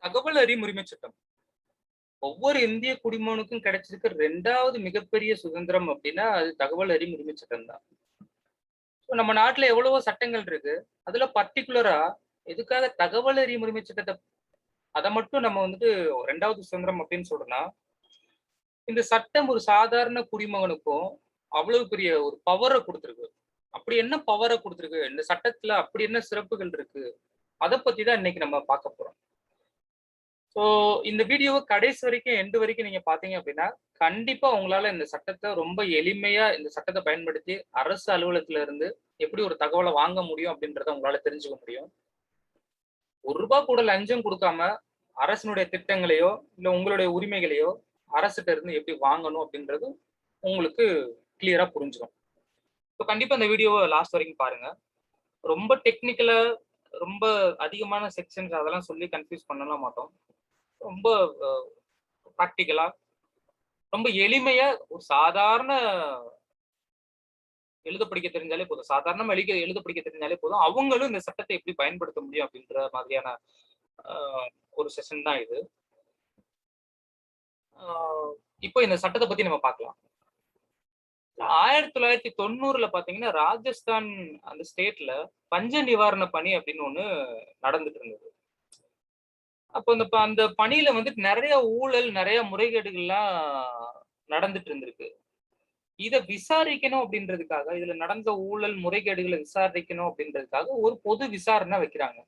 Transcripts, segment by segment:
தகவல் அறியும் உரிமை சட்டம் ஒவ்வொரு இந்திய குடிமகனுக்கும் கிடைச்சிருக்க 2வது மிகப்பெரிய சுதந்திரம் அப்படின்னா அது தகவல் அறியும் உரிமை சட்டம் தான். நம்ம நாட்டுல எவ்வளவோ சட்டங்கள் இருக்கு. அதுல பர்ட்டிகுலரா எதுக்காக தகவல் அறியும் உரிமை சட்டத்தை அதை மட்டும் நம்ம வந்துட்டு 2வது சுதந்திரம் அப்படின்னு சொல்றோம்னா, இந்த சட்டம் ஒரு சாதாரண குடிமகனுக்கும் அவ்வளவு பெரிய ஒரு பவரை கொடுத்திருக்கு. அப்படி என்ன பவரை கொடுத்திருக்கு, இந்த சட்டத்துல அப்படி என்ன சிறப்புகள் இருக்கு, அதை பத்தி தான் இன்னைக்கு நம்ம பார்க்க போறோம். ஸோ இந்த வீடியோவை கடைசி வரைக்கும் எண்டு வரைக்கும் நீங்க பாத்தீங்க அப்படின்னா, கண்டிப்பா உங்களால இந்த சட்டத்தை ரொம்ப எளிமையா இந்த சட்டத்தை பயன்படுத்தி அரசு அலுவலகத்துல இருந்து எப்படி ஒரு தகவலை வாங்க முடியும் அப்படின்றத உங்களால தெரிஞ்சுக்க முடியும். ₹1 கூட லஞ்சம் கொடுக்காம அரசினுடைய திட்டங்களையோ இல்ல உங்களுடைய உரிமைகளையோ அரசிட்ட இருந்து எப்படி வாங்கணும் அப்படின்றது உங்களுக்கு கிளியரா புரிஞ்சிடும். ஸோ கண்டிப்பா இந்த வீடியோவை லாஸ்ட் வரைக்கும் பாருங்க. ரொம்ப டெக்னிக்கலா ரொம்ப அதிகமான செக்ஷன்ஸ் அதெல்லாம் சொல்லி கன்ஃபியூஸ் பண்ணலாம் மாட்டோம். ரொம்ப ப்ராக்டிக்கலா ரொம்ப எளிமையா ஒரு சாதாரண எழுத படிக்க தெரிஞ்சாலே போதும். சாதாரணமா எழுத படிக்க தெரிஞ்சாலே போதும். அவங்களும் இந்த சட்டத்தை எப்படி பயன்படுத்த முடியும் அப்படின்ற மாதிரியான ஒரு செஷன் தான் இது. இப்போ இந்த சட்டத்தை பத்தி நம்ம பார்க்கலாம். 1990ல பாத்தீங்கன்னா ராஜஸ்தான் அந்த ஸ்டேட்ல பஞ்ச நிவாரண பணி அப்படின்னு ஒண்ணு நடந்துட்டு இருந்தது. அப்போ அந்த பணியில வந்துட்டு நிறைய ஊழல், நிறைய முறைகேடுகள்லாம் நடந்துட்டு இருந்திருக்கு. இத விசாரிக்கணும் அப்படின்றதுக்காக, இதுல நடந்த ஊழல் முறைகேடுகளை விசாரிக்கணும் அப்படின்றதுக்காக ஒரு பொது விசாரணை வைக்கிறாங்க.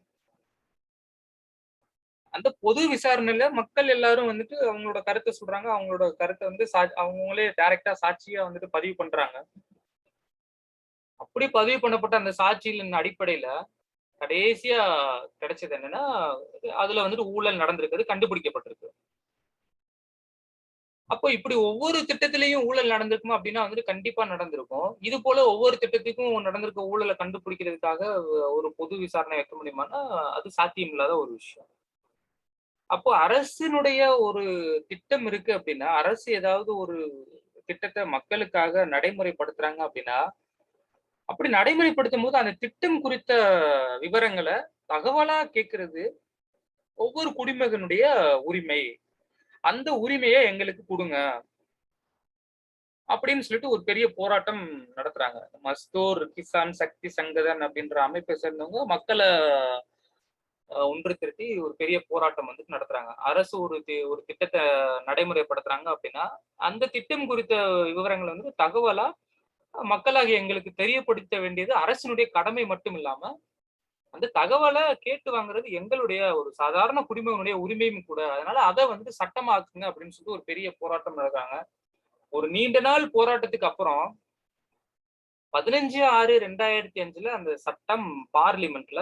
அந்த பொது விசாரணையில மக்கள் எல்லாரும் வந்துட்டு அவங்களோட கருத்தை சொல்றாங்க. அவங்களோட கருத்தை வந்து அவங்களே டைரக்டா சாட்சியா வந்துட்டு பதிவு பண்றாங்க. அப்படி பதிவு பண்ணப்பட்ட அந்த சாட்சியின் அடிப்படையில கடைசியா கிடைச்சது என்னன்னா, அதுல வந்துட்டு ஊழல் நடந்திருக்கிறது கண்டுபிடிக்கப்பட்டிருக்கு. அப்போ இப்படி ஒவ்வொரு திட்டத்திலையும் ஊழல் நடந்திருக்குமா அப்படின்னா வந்துட்டு கண்டிப்பா நடந்திருக்கும். இது போல ஒவ்வொரு திட்டத்துக்கும் நடந்திருக்க ஊழலை கண்டுபிடிக்கிறதுக்காக ஒரு பொது விசாரணை வைக்க முடியுமான்னா அது சாத்தியம் இல்லாத ஒரு விஷயம். அப்போ அரசினுடைய ஒரு திட்டம் இருக்கு அப்படின்னா, அரசு ஏதாவது ஒரு திட்டத்தை மக்களுக்காக நடைமுறைப்படுத்துறாங்க அப்படின்னா, அப்படி நடைமுறைப்படுத்தும் போது அந்த திட்டம் குறித்த விவரங்களை தகவலா கேட்கிறது ஒவ்வொரு குடிமகனுடைய உரிமை. அந்த உரிமையை எங்களுக்கு கொடுங்க அப்படின்னு சொல்லிட்டு ஒரு பெரிய போராட்டம் நடத்துறாங்க. மஸ்தூர் கிசான் சக்தி சங்கதன் அப்படின்ற அமைப்பை சேர்ந்தவங்க மக்களை ஒன்று திரட்டி ஒரு பெரிய போராட்டம் வந்து நடத்துறாங்க. அரசு ஒரு திட்டத்தை நடைமுறைப்படுத்துறாங்க அப்படின்னா, அந்த திட்டம் குறித்த விவரங்கள் வந்து தகவலா மக்களாகிய எங்களுக்கு தெரியப்படுத்த வேண்டியது அரசினுடைய கடமை மட்டும் இல்லாம, அந்த தகவலை கேட்டு வாங்குறது எங்களுடைய ஒரு சாதாரண குடிமகனுடைய உரிமையும் கூட. அதனால அதை வந்து சட்டமாக்குங்க அப்படின்னு சொல்லிட்டு ஒரு பெரிய போராட்டம் நடத்துறாங்க. ஒரு நீண்ட நாள் போராட்டத்துக்கு அப்புறம் 15/6/2005 அந்த சட்டம் பார்லிமெண்ட்ல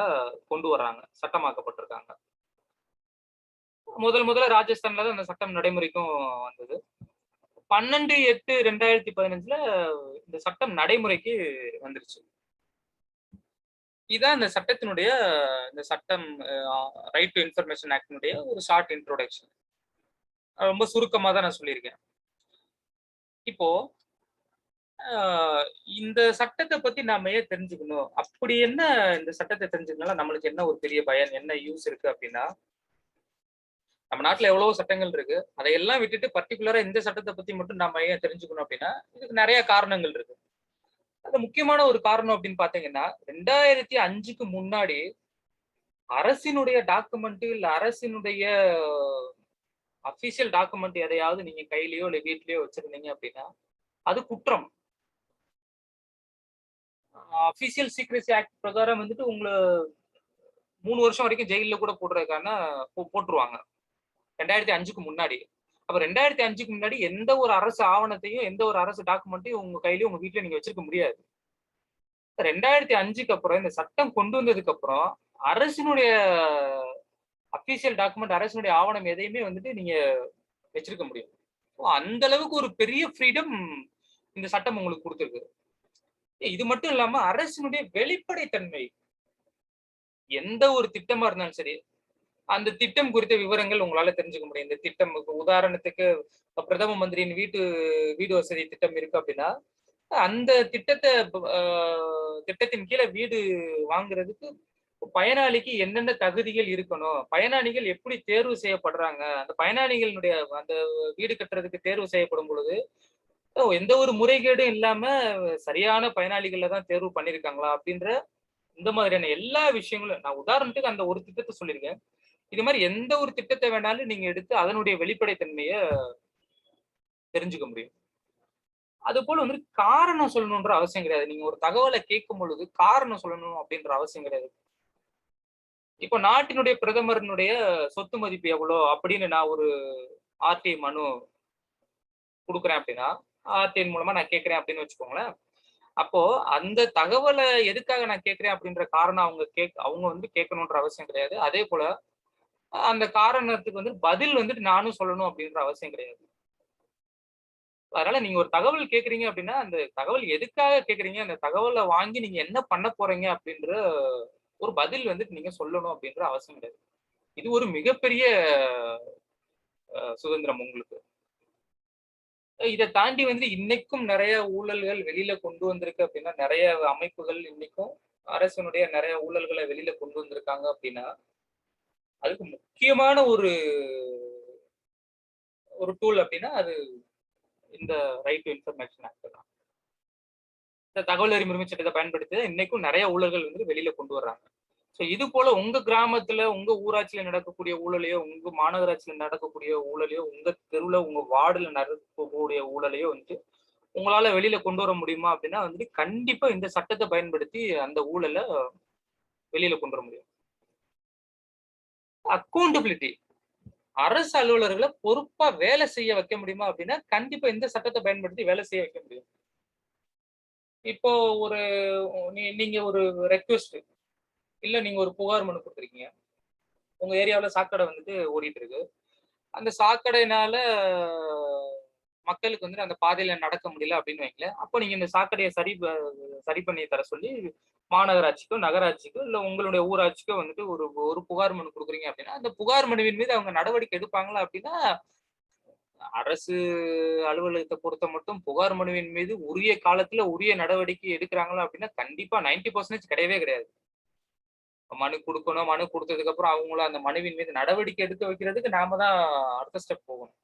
கொண்டு வர்றாங்க. சட்டமாக்கப்பட்டிருக்காங்க. முதல்ல ராஜஸ்தான்ல தான் அந்த சட்டம் நடைமுறைக்கும் வந்தது. 12/8/2015 இந்த சட்டம் நடைமுறைக்கு வந்துருச்சு. இதான் இந்த சட்டம் ரைட் டு இன்ஃபர்மேஷன் ஆக்டினுடைய ஒரு ஷார்ட் இன்ட்ரோடக்ஷன். ரொம்ப சுருக்கமா தான் நான் சொல்லியிருக்கேன். இப்போ இந்த சட்டத்தை பத்தி நாம ஏன் தெரிஞ்சுக்கணும்? அப்படி என்ன இந்த சட்டத்தை தெரிஞ்சுக்கனால நம்மளுக்கு என்ன ஒரு பெரிய பயன், என்ன யூஸ் இருக்கு அப்படின்னா, நம்ம நாட்டுல எவ்வளவோ சட்டங்கள் இருக்கு. அதையெல்லாம் விட்டுட்டு பர்ட்டிகுலரா இந்த சட்டத்தை பத்தி மட்டும் நாம ஏன் தெரிஞ்சுக்கணும் அப்படின்னா, இதுக்கு நிறைய காரணங்கள் இருக்கு. அது முக்கியமான ஒரு காரணம் அப்படின்னு பாத்தீங்கன்னா, 2005க்கு முன்னாடி அரசினுடைய டாக்குமெண்ட் இல்ல அரசினுடைய அபிஷியல் டாக்குமெண்ட் எதையாவது நீங்க கையிலயோ இல்ல வீட்லயோ வச்சிருந்தீங்க அப்படின்னா அது குற்றம். அபிஷியல் சீக்ரெசி ஆக்ட் பிரகாரம் வந்துட்டு உங்களை 3 வருஷம் வரைக்கும் ஜெயில கூட போடுறதுக்கான போட்டுருவாங்க 2005க்கு முன்னாடி. அப்ப 2005க்கு முன்னாடி எந்த ஒரு அரசு ஆவணத்தையும் எந்த ஒரு அரசு டாக்குமெண்ட்டையும் உங்க கையிலயும் உங்க வீட்டுல நீங்க வச்சிருக்க முடியாது. 2005க்கு அப்புறம் இந்த சட்டம் கொண்டு வந்ததுக்கு அப்புறம் அரசினுடைய அபிஷியல் டாக்குமெண்ட் அரசினுடைய ஆவணம் எதையுமே வந்துட்டு நீங்க வச்சிருக்க முடியும். அந்த அளவுக்கு ஒரு பெரிய ஃப்ரீடம் இந்த சட்டம் உங்களுக்கு கொடுத்திருக்கு. இது மட்டும் இல்லாம அரசினுடைய வெளிப்படைத்தன்மை, எந்த ஒரு திட்டமா இருந்தாலும் சரி அந்த திட்டம் குறித்த விவரங்கள் உங்களால தெரிஞ்சுக்க முடியும். இந்த திட்டம் உதாரணத்துக்கு பிரதம மந்திரியின் வீடு வசதி திட்டம் இருக்கு அப்படின்னா அந்த திட்டத்தின் கீழே வீடு வாங்குறதுக்கு பயனாளிக்கு என்னென்ன தகுதிகள் இருக்கணும், பயனாளிகள் எப்படி தேர்வு செய்யப்படுறாங்க, அந்த பயனாளிகளுடைய அந்த வீடு கட்டுறதுக்கு தேர்வு செய்யப்படும் பொழுது எந்த ஒரு முறைகேடும் இல்லாம சரியான பயனாளிகளை தான் தேர்வு பண்ணியிருக்காங்களா அப்படின்ற இந்த மாதிரியான எல்லா விஷயங்களும் நான் உதாரணத்துக்கு அந்த ஒரு திட்டத்தை சொல்லியிருக்கேன். இது மாதிரி எந்த ஒரு திட்டத்தை வேணாலும் நீங்க எடுத்து அதனுடைய வெளிப்படைத்தன்மைய தெரிஞ்சுக்க முடியும். அது போல வந்து காரணம் சொல்லணுன்ற அவசியம் கிடையாது. நீங்க ஒரு தகவலை கேட்கும் பொழுது காரணம் சொல்லணும் அப்படின்ற அவசியம் கிடையாது. இப்போ நாட்டினுடைய பிரதமரினுடைய சொத்து மதிப்பு எவ்வளோ அப்படின்னு நான் ஒரு ஆர்டிஐ மனு குடுக்குறேன் அப்படின்னா, ஆர்டிஐ மூலமா நான் கேட்கிறேன் அப்படின்னு வச்சுக்கோங்களேன். அப்போ அந்த தகவலை எதுக்காக நான் கேட்கிறேன் அப்படின்ற காரணம் அவங்க வந்து கேட்கணுன்ற அவசியம் கிடையாது. அதே போல அந்த காரணத்துக்கு வந்து பதில் வந்துட்டு நானும் சொல்லணும் அப்படின்ற அவசியம் கிடையாது. அதனால நீங்க ஒரு தகவல் கேட்கிறீங்க அப்படின்னா, அந்த தகவல் எதுக்காக கேட்கிறீங்க? அந்த தகவல வாங்கி நீங்க என்ன பண்ண போறீங்க? அப்படின்ற ஒரு பதில் வந்துட்டு நீங்க சொல்லணும் அப்படின்ற அவசியம் கிடையாது. இது ஒரு மிகப்பெரிய சுதந்திரம் உங்களுக்கு. இத தாண்டி வந்து இன்னைக்கும் நெறைய ஊழல்கள் வெளியில கொண்டு வந்திருக்கு அப்படின்னா, நெறைய அமைப்புகள் இன்னைக்கும் அரசினுடைய நெறைய ஊழல்கள வெளியில கொண்டு வந்திருக்காங்க அப்படின்னா, அதுக்கு முக்கியமான ஒரு ஒரு டூல் அப்படின்னா, அது இந்த ரைட் டு இன்ஃபர்மேஷன் ஆக்ட் தான். இந்த தகவல் அறியும் உரிமை சட்டத்த பயன்படுத்தி தான் இன்னைக்கும் நெறைய ஊழல்கள் வந்து வெளியில கொண்டு வர்றாங்க. சோ இது போல உங்க கிராமத்துல, உங்க ஊராட்சியில நடக்கக்கூடிய ஊழலையோ, உங்க மாநகராட்சியில நடக்கக்கூடிய ஊழலையோ, உங்க தெருவுல, உங்க வார்டுல நடக்கக்கூடிய ஊழலையோ வந்துட்டு, உங்களால வெளியில கொண்டு வர முடியுமா? அப்படின்னா வந்துட்டு, கண்டிப்பா இந்த சட்டத்த பயன்படுத்தி அந்த ஊழல வெளியில கொண்டு வர முடியும். அக்கவுண்டபிலிட்டி. அரசு அலுவலர்கள பொறுப்பா வேலை செய்ய வைக்க முடியுமா? அப்படின்னா, கண்டிப்பா இந்த சட்டத்த பயன்படுத்தி வேலை செய்ய வைக்க முடியும். இப்போ ஒரு நீங்க ஒரு ரெக்வெஸ்ட் இல்ல நீங்க ஒரு புகார் மனு குடுத்திருக்கீங்க. உங்க ஏரியாவுல சாக்கடை வந்துட்டு ஓடிட்டு இருக்கு. அந்த சாக்கடையினால மக்களுக்கு வந்துட்டு அந்த பாதையில நடக்க முடியல அப்படின்னு வைங்களேன். அப்போ நீங்க இந்த சாக்கடைய சரி பண்ணி தர சொல்லி மாநகராட்சிக்கோ, நகராட்சிக்கோ இல்ல உங்களுடைய ஊராட்சிக்கோ வந்துட்டு ஒரு ஒரு புகார் மனு குடுக்குறீங்க அப்படின்னா, அந்த புகார் மனுவின் மீது அவங்க நடவடிக்கை எடுப்பாங்களா அப்படின்னா, அரசு அலுவலகத்த பொறுத்த மட்டும் புகார் மனுவின் மீது உரிய காலத்துல உரிய நடவடிக்கை எடுக்குறாங்களா அப்படின்னா, கண்டிப்பா 90% கிடையவே கிடையாது. மனு குடுக்கணும். மனு குடுத்ததுக்கு அப்புறம் அவங்கள அந்த மனுவின் மீது நடவடிக்கை எடுக்க வைக்கிறதுக்கு நாம தான் அடுத்த ஸ்டெப் போகணும்.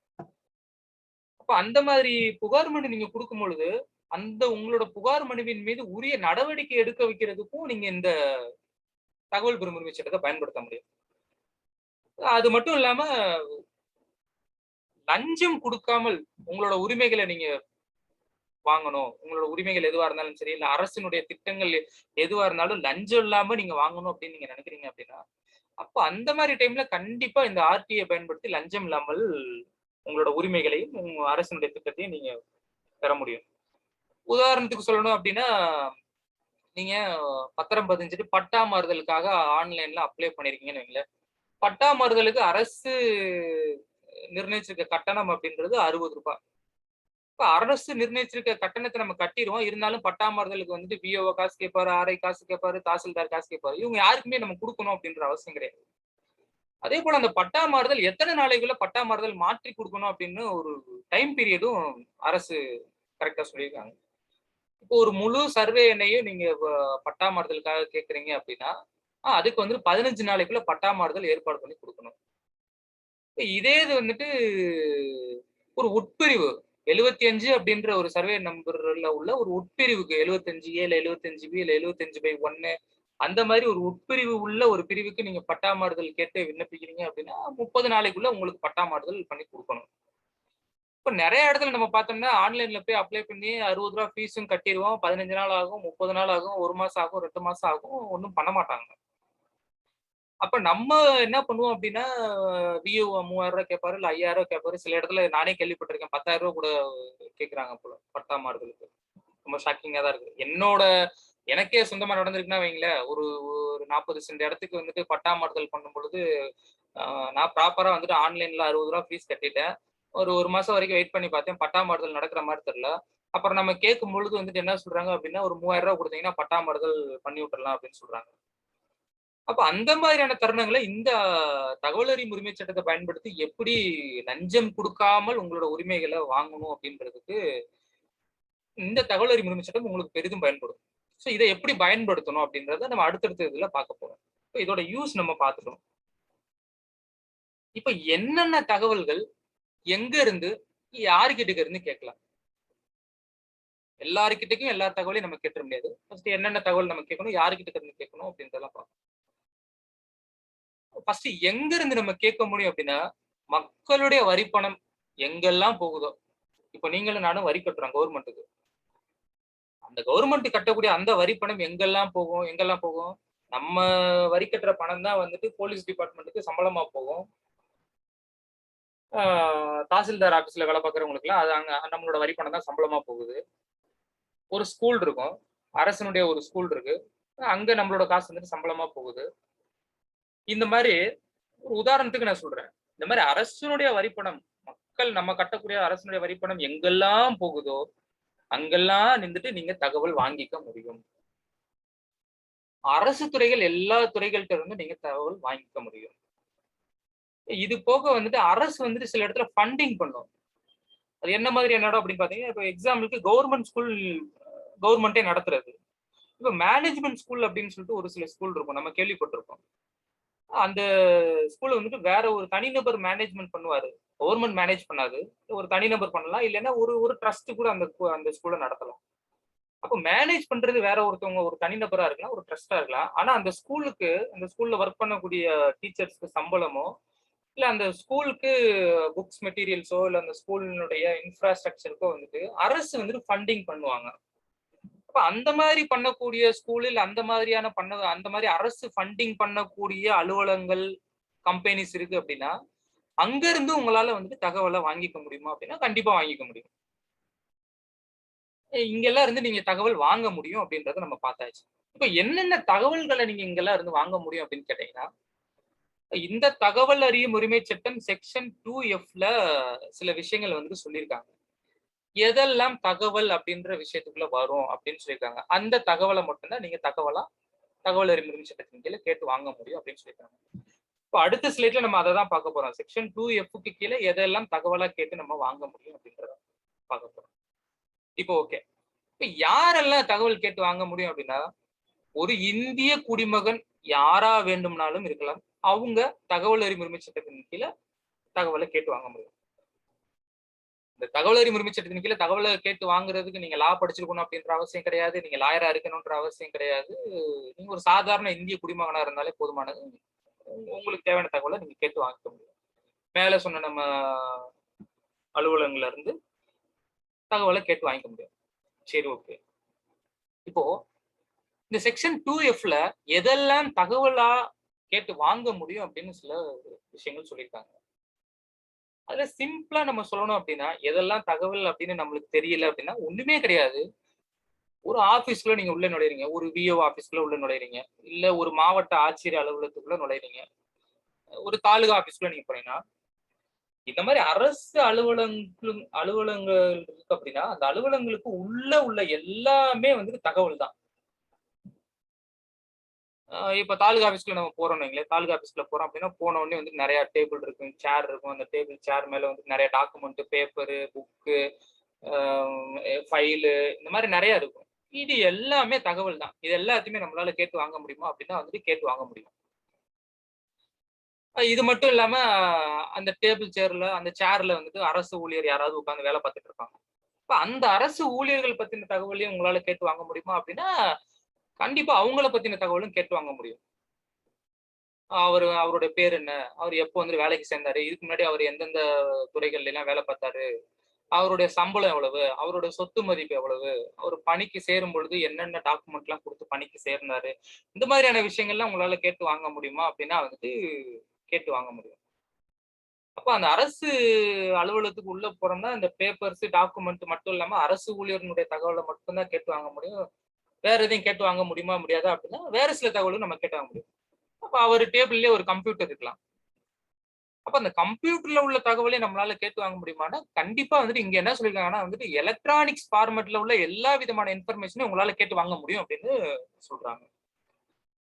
அப்ப அந்த மாதிரி புகார் மனு நீங்க குடுக்கும் பொழுது, அந்த உங்களோட புகார் மனுவின் மீது உரிய நடவடிக்கை எடுக்க வைக்கிறதுக்கும் நீங்க இந்த தகவல் பெறும் உரிமை சட்டத்த பயன்படுத்த முடியும். அது மட்டும் இல்லாம லஞ்சம் குடுக்காமல் உங்களோட உரிமைகள நீங்க வாங்கணும். உங்களோட உரிமைகள் எதுவா இருந்தாலும் சரி, இல்ல அரசினுடைய திட்டங்கள் எதுவா இருந்தாலும் லஞ்சம் இல்லாம நீங்க வாங்கணும் அப்படின்னு நீங்க நினைக்கிறீங்க அப்படின்னா, அப்ப அந்த மாரி டைம்ல கண்டிப்பா இந்த ஆர்டிஐ பயன்படுத்தி லஞ்சம் இல்லாமல் உங்களோட உரிமைகளையும், உங்க அரசினுடைய திட்டத்தையும் நீங்க பெற முடியும். உதாரணத்துக்கு சொல்லணும் அப்படின்னா, நீங்க பத்திரம் பதிஞ்சுட்டு பட்டா மாறுதலுக்காக ஆன்லைன்ல அப்ளை பண்ணியிருக்கீங்கன்னு வைங்களேன். பட்டா மாறுதலுக்கு அரசு நிர்ணயிச்சிருக்க கட்டணம் அப்படின்றது ரூ. 60. இப்ப அரசு நிர்ணயிச்சிருக்க கட்டணத்த நம்ம கட்டிருவோம். இருந்தாலும் பட்டா மாறுதலுக்கு வந்துட்டு விஓஓ காசு கேட்பாரு, ஆர்ஐ காசு கேட்பாரு, தாசில்தார் காசு கேட்பாரு. இவங்க யாருக்குமே நம்ம குடுக்கணும் அப்படின்ற அவசியம் கிடையாது. அதே போல அந்த பட்டா மாறுதல் எத்தன நாளைக்குள்ள பட்டா மாறுதல் மாற்றி குடுக்கணும் அப்படின்னு ஒரு டைம் பீரியடும் அரசு கரெக்ட்டா சொல்லியிருக்காங்க. இப்போ ஒரு முழு சர்வே எண்ணையும் நீங்க பட்டா மாறுதலுக்காக கேட்கிறீங்க அப்படின்னா, அதுக்கு வந்து 15 நாளைக்குள்ள பட்டா மாறுதல் ஏற்பாடு பண்ணி குடுக்கணும். இப்ப இதே இது வந்துட்டு ஒரு உட்பிரிவு 75 அப்படின்ற ஒரு சர்வே நம்பர்ல உள்ள ஒரு உட்பிரிவுக்கு 75 ஏ, இல்ல 75 பி, இல்ல 75/1 அந்த மாரி ஒரு உட்பிரிவு உள்ள ஒரு பிரிவுக்கு நீங்க பட்டா மாறுதல் கேட்டு விண்ணப்பிக்கிறீங்க அப்படின்னா, 30 நாளைக்குள்ள உங்களுக்கு பட்டா மாறுதல் பண்ணி குடுக்கணும். இப்ப நெறைய இடத்துல நம்ம பார்த்தோம்னா, ஆன்லைன்ல போய் அப்ளை பண்ணி ரூ. 60 ஃபீஸும் கட்டிருவோம். 15 நாள் ஆகும், 30 நாள் ஆகும், 1 மாசம் ஆகும், 2 மாசம் ஆகும். ஒண்ணும் பண்ண மாட்டாங்க. அப்ப நம்ம என்ன பண்ணுவோம் அப்டின்னா, விஏஓ ரூ. 3000 கேட்பாரு, இல்ல ரூ. 5000 கேட்பாரு. சில இடத்துல நானே கேள்விப்பட்டிருக்கேன். ரூ. 10,000 கூட கேட்கறாங்க போல, பட்டா மாறுதலுக்கு. ரொம்ப ஷாக்கிங்கா தான் இருக்கு. எனக்கே சொந்தமா நடந்திருக்குன்னா வைங்களேன், ஒரு ஒரு 40 சென்ட் இடத்துக்கு வந்துட்டு பட்டா மாறுதல் பண்ணும்பொழுது, அ நான் ப்ராப்பரா வந்துட்டு ஆன்லைன்ல ரூ. 60 ஃபீஸ் கட்டிட்டேன். ஒரு 1 மாசம் வரைக்கும் வெயிட் பண்ணி பார்த்தேன். பட்டா மாறுதல் நடக்கிற மாரி தெரியல. அப்புறம் நம்ம கேட்கும்பொழுது வந்துட்டு என்ன சொல்றாங்க அப்டின்னா, ஒரு ரூ. 3000 குடுத்தீங்கன்னா பட்டா மாறுதல் பண்ணி விட்டுறலாம் அப்டின்னு சொல்றாங்க. அப்ப அந்த மாதிரியான தருணங்கள இந்த தகவல் அறியும் உரிமை சட்டத்த பயன்படுத்தி எப்படி லஞ்சம் குடுக்காமல் உங்களோட உரிமைகள வாங்கணும் அப்டின்றதுக்கு, இந்த தகவல் அறியும் உரிமை சட்டம் உங்களுக்கு பெரிதும் பயன்படும். சோ இத எப்படி பயன்படுத்தணும் அப்டின்றத நம்ம அடுத்தடுத்த இதுல பார்க்க போறோம். இதோட யூஸ் நம்ம பார்த்துட்டோம். இப்ப என்னென்ன தகவல்கள் எங்க இருந்து யாருகிட்ட இருந்து கேட்கலாம்? எல்லாருக்கிட்டையும் எல்லா தகவலையும் நம்ம கேட்டுற முடியாது. ஃபர்ஸ்ட் என்னென்ன தகவல் நம்ம கேட்கணும், யாருகிட்ட இருந்து கேட்கணும் அப்படின்றதெல்லாம் பார்க்கணும். ஃபர்ஸ்ட் எங்க இருந்து நம்ம கேட்க முடியும் அப்படின்னா, மக்களுடைய வரிப்பணம் எங்கெல்லாம் போகுதோ, இப்ப நீங்களும் நானும் வரி கட்டுறோம் கவர்மெண்ட்டுக்கு. அந்த கவர்மெண்ட் கட்டக்கூடிய அந்த வரிப்பணம் எங்கெல்லாம் போகும்? நம்ம வரி கட்டுற பணம் தான் வந்துட்டு போலீஸ் டிபார்ட்மெண்ட்டுக்கு சம்பளமா போகும். தாசில்தார் ஆபீஸ்ல வேலை பார்க்குறவங்களுக்கு எல்லாம் அது அங்க நம்மளோட வரி பணம் தான் சம்பளமா போகுது. ஒரு ஸ்கூல் இருக்கும், அரசனுடைய ஒரு ஸ்கூல் இருக்கு, அங்க நம்மளோட காசு வந்துட்டு சம்பளமா போகுது. இந்த மாதிரி ஒரு உதாரணத்துக்கு நான் சொல்றேன். இந்த மாதிரி அரசனுடைய வரிப்பணம், மக்கள் நம்ம கட்டக்கூடிய அரசனுடைய வரிப்பணம் எங்கெல்லாம் போகுதோ அங்கெல்லாம் நின்றுட்டு நீங்க தகவல் வாங்கிக்க முடியும். அரசு துறைகள் எல்லா துறைகள்கிட்ட இருந்து நீங்க தகவல் வாங்கிக்க முடியும். இது போக வந்துட்டு அரசு வந்துட்டு சில இடத்துல ஃபண்டிங் பண்ணும். அது என்ன மாதிரி இடம் அப்படின்னு பாத்தீங்கன்னா, இப்போ எக்ஸாம்பிளுக்கு கவர்மெண்ட் ஸ்கூல் கவர்மெண்டே நடத்துறது. இப்போ மேனேஜ்மெண்ட் ஸ்கூல் அப்படின்னு சொல்லிட்டு ஒரு சில ஸ்கூல் இருக்கும், நம்ம கேள்விப்பட்டிருப்போம். அந்த ஸ்கூல்ல வந்துட்டு வேற ஒரு தனிநபர் மேனேஜ்மெண்ட் பண்ணுவாரு. கவர்மெண்ட் மேனேஜ் பண்ணாது. ஒரு தனிநபர் பண்ணலாம், இல்லைன்னா ஒரு ஒரு ட்ரஸ்ட் கூட அந்த ஸ்கூலை நடத்தலாம். அப்போ மேனேஜ் பண்றது வேற ஒருத்தவங்க, ஒரு தனிநபரா இருக்கலாம், ஒரு ட்ரஸ்டா இருக்கலாம். ஆனா அந்த ஸ்கூல்ல ஒர்க் பண்ணக்கூடிய டீச்சர்ஸ்க்கு சம்பளமோ, இல்ல அந்த ஸ்கூலுக்கு புக்ஸ் மெட்டீரியல்ஸோ, இல்ல அந்த ஸ்கூலினுடைய இன்ஃப்ராஸ்ட்ரக்சருக்கோ வந்துட்டு அரசு வந்துட்டு ஃபண்டிங் பண்ணுவாங்க. அப்ப அந்த மாதிரி பண்ணக்கூடிய ஸ்கூலில் அந்த மாதிரி அரசு ஃபண்டிங் பண்ணக்கூடிய அலுவலகங்கள், கம்பெனிஸ் இருக்கு அப்படின்னா, அங்க இருந்து உங்களால வந்துட்டு தகவலை வாங்கிக்க முடியுமா அப்படின்னா கண்டிப்பா வாங்கிக்க முடியும். இங்கெல்லாம் இருந்து நீங்க தகவல் வாங்க முடியும் அப்படின்றத நம்ம பார்த்தாச்சு. இப்ப என்னென்ன தகவல்களை நீங்க இங்கெல்லாம் இருந்து வாங்க முடியும் அப்படின்னு கேட்டீங்கன்னா, இந்த தகவல் அறியும் உரிமை சட்டம் செக்ஷன் 2Fல சில விஷயங்கள் வந்து சொல்லியிருக்காங்க. எதெல்லாம் தகவல் அப்படின்ற விஷயத்துக்குள்ள வரும் அப்படின்னு சொல்லியிருக்காங்க. அந்த தகவலை மட்டும்தான் நீங்க தகவல் அறியும் உரிமை சட்டத்தின் கீழே கேட்டு வாங்க முடியும் அப்படின்னு சொல்லியிருக்காங்க. இப்ப அடுத்த ஸ்லைட்ல நம்ம அதை தான் பார்க்க போறோம். செக்ஷன் 2Fக்கு கீழே எதெல்லாம் தகவலா கேட்டு நம்ம வாங்க முடியும் அப்படின்றத பார்க்க போறோம். இப்போ ஓகே. இப்ப யாரெல்லாம் தகவல் கேட்டு வாங்க முடியும் அப்படின்னா, ஒரு இந்திய குடிமகன் யாரா வேண்டும்னாலும் இருக்கலாம். அவங்க தகவல் அறியும் உரிமை சட்டத்தின் கீழ தகவலை கேட்டு வாங்க முடியும். இந்த தகவல் அறியும் உரிமை சட்டத்தின் கீழ தகவலை கேட்டு வாங்குறதுக்கு நீங்க லா படிச்சிருக்கணும் அப்படின்ற அவசியம் கிடையாது. நீங்க லாயரா இருக்கணும்ன்ற அவசியம் கிடையாது. நீங்க ஒரு சாதாரண இந்திய குடிமகனா இருந்தாலே போதுமானது. உங்களுக்கு தேவையான தகவலை நீங்க கேட்டு வாங்கிக்க முடியும். மேல சொன்ன நம்ம அலுவலகங்கள்ல இருந்து தகவலை கேட்டு வாங்கிக்க முடியும். சரி, ஓகே. இப்போ இந்த செக்ஷன் 2Fல எதெல்லாம் தகவலா கேட்டு வாங்க முடியும் அப்படின்னு சில விஷயங்கள் சொல்லியிருக்காங்க. அதுல சிம்பிளா நம்ம சொல்லணும் அப்படின்னா, எதெல்லாம் தகவல் அப்படின்னு நம்மளுக்கு தெரியல அப்படின்னா ஒண்ணுமே கிடையாது. ஒரு ஆபீஸ்க்குள்ள நீங்க உள்ள நுழையறீங்க. ஒரு விஓ ஆபீஸ்க்குள்ள உள்ள நுழையறீங்க. இல்ல ஒரு மாவட்ட ஆட்சியர் அலுவலகத்துக்குள்ள நுழையறீங்க. ஒரு தாலுகா ஆபீஸ்க்குள்ள நீங்க போனீங்கன்னா, இந்த மாதிரி அரசு அலுவலகங்கள் இருக்கு அப்படின்னா, அந்த அலுவலகங்களுக்கு உள்ள எல்லாமே வந்துட்டு தகவல் தான். இப்ப தாலுகா ஆபீஸ்க்குள்ள நம்ம போறோம்னு வைங்களேன். தாலுகா ஆபீஸ்க்குள்ள போறோம் அப்படின்னா, போன உடனே வந்து நெறைய டேபிள் இருக்கும், சேர் இருக்கும். அந்த சேர் மேல வந்து நெறைய டாக்குமெண்ட், பேப்பரு, புக்கு, அ ஃபைலு இந்த மாரி நெறைய இருக்கும். இது எல்லாமே தகவல் தான். இது எல்லாத்தையுமே நம்மளால கேட்டு வாங்க முடியுமா? அப்படின்னா வந்துட்டு கேட்டு வாங்க முடியும். இது மட்டும் இல்லாம அந்த அந்த சேர்ல வந்துட்டு அரசு ஊழியர் யாராவது உட்கார்ந்து வேலை பார்த்துட்டு இருப்பாங்க. இப்ப அந்த அரசு ஊழியர்கள் பத்தின தகவலையும் உங்களால கேட்டு வாங்க முடியுமா? அப்படின்னா, கண்டிப்பா அவங்கள பத்தின தகவலும் கேட்டு வாங்க முடியும். அவருடைய பேர் என்ன? அவர் எப்போ வந்து வேலைக்கு சேர்ந்தாரு? இதுக்கு முன்னாடி அவர் எந்தெந்த துறைகள்ல எல்லாம் வேலை பார்த்தாரு? அவருடைய சம்பளம் எவ்வளவு? அவருடைய சொத்து மதிப்பு எவ்வளவு? அவர் பணிக்கு சேரும் பொழுது என்னென்ன டாக்குமெண்ட்லாம் குடுத்து பணிக்கு சேர்ந்தாரு? இந்த மாதிரியான விஷயங்கள்லாம் உங்களால கேட்டு வாங்க முடியுமா? அப்படின்னா வந்துட்டு கேட்டு வாங்க முடியும். அப்ப அந்த அரசு அலுவலகத்துக்கு உள்ள போறோம்னா, இந்த பேப்பர்ஸ், டாக்குமெண்ட் மட்டும் இல்லாம அரசு ஊழியர்களுடைய தகவல மட்டும் தான் கேட்டு வாங்க முடியும். வேற எதையும் கேட்டு வாங்க முடியுமா? முடியாதா? அப்படின்னா, வேற சில தகவலும் நம்ம கேட்டு வாங்க முடியும். அப்ப அவரு டேபிள்லயே ஒரு கம்ப்யூட்டர் இருக்கலாம். அப்ப அந்த கம்ப்யூட்டர்ல உள்ள தகவலை நம்மளால கேட்டு வாங்க முடியுமான்னா, கண்டிப்பா வந்துட்டு இங்க என்ன சொல்லியிருக்காங்கன்னா வந்துட்டு, எலக்ட்ரானிக்ஸ் ஃபார்மேட்ல உள்ள எல்லா விதமான இன்ஃபர்மேஷனையும் உங்களால கேட்டு வாங்க முடியும் அப்படின்னு சொல்றாங்க.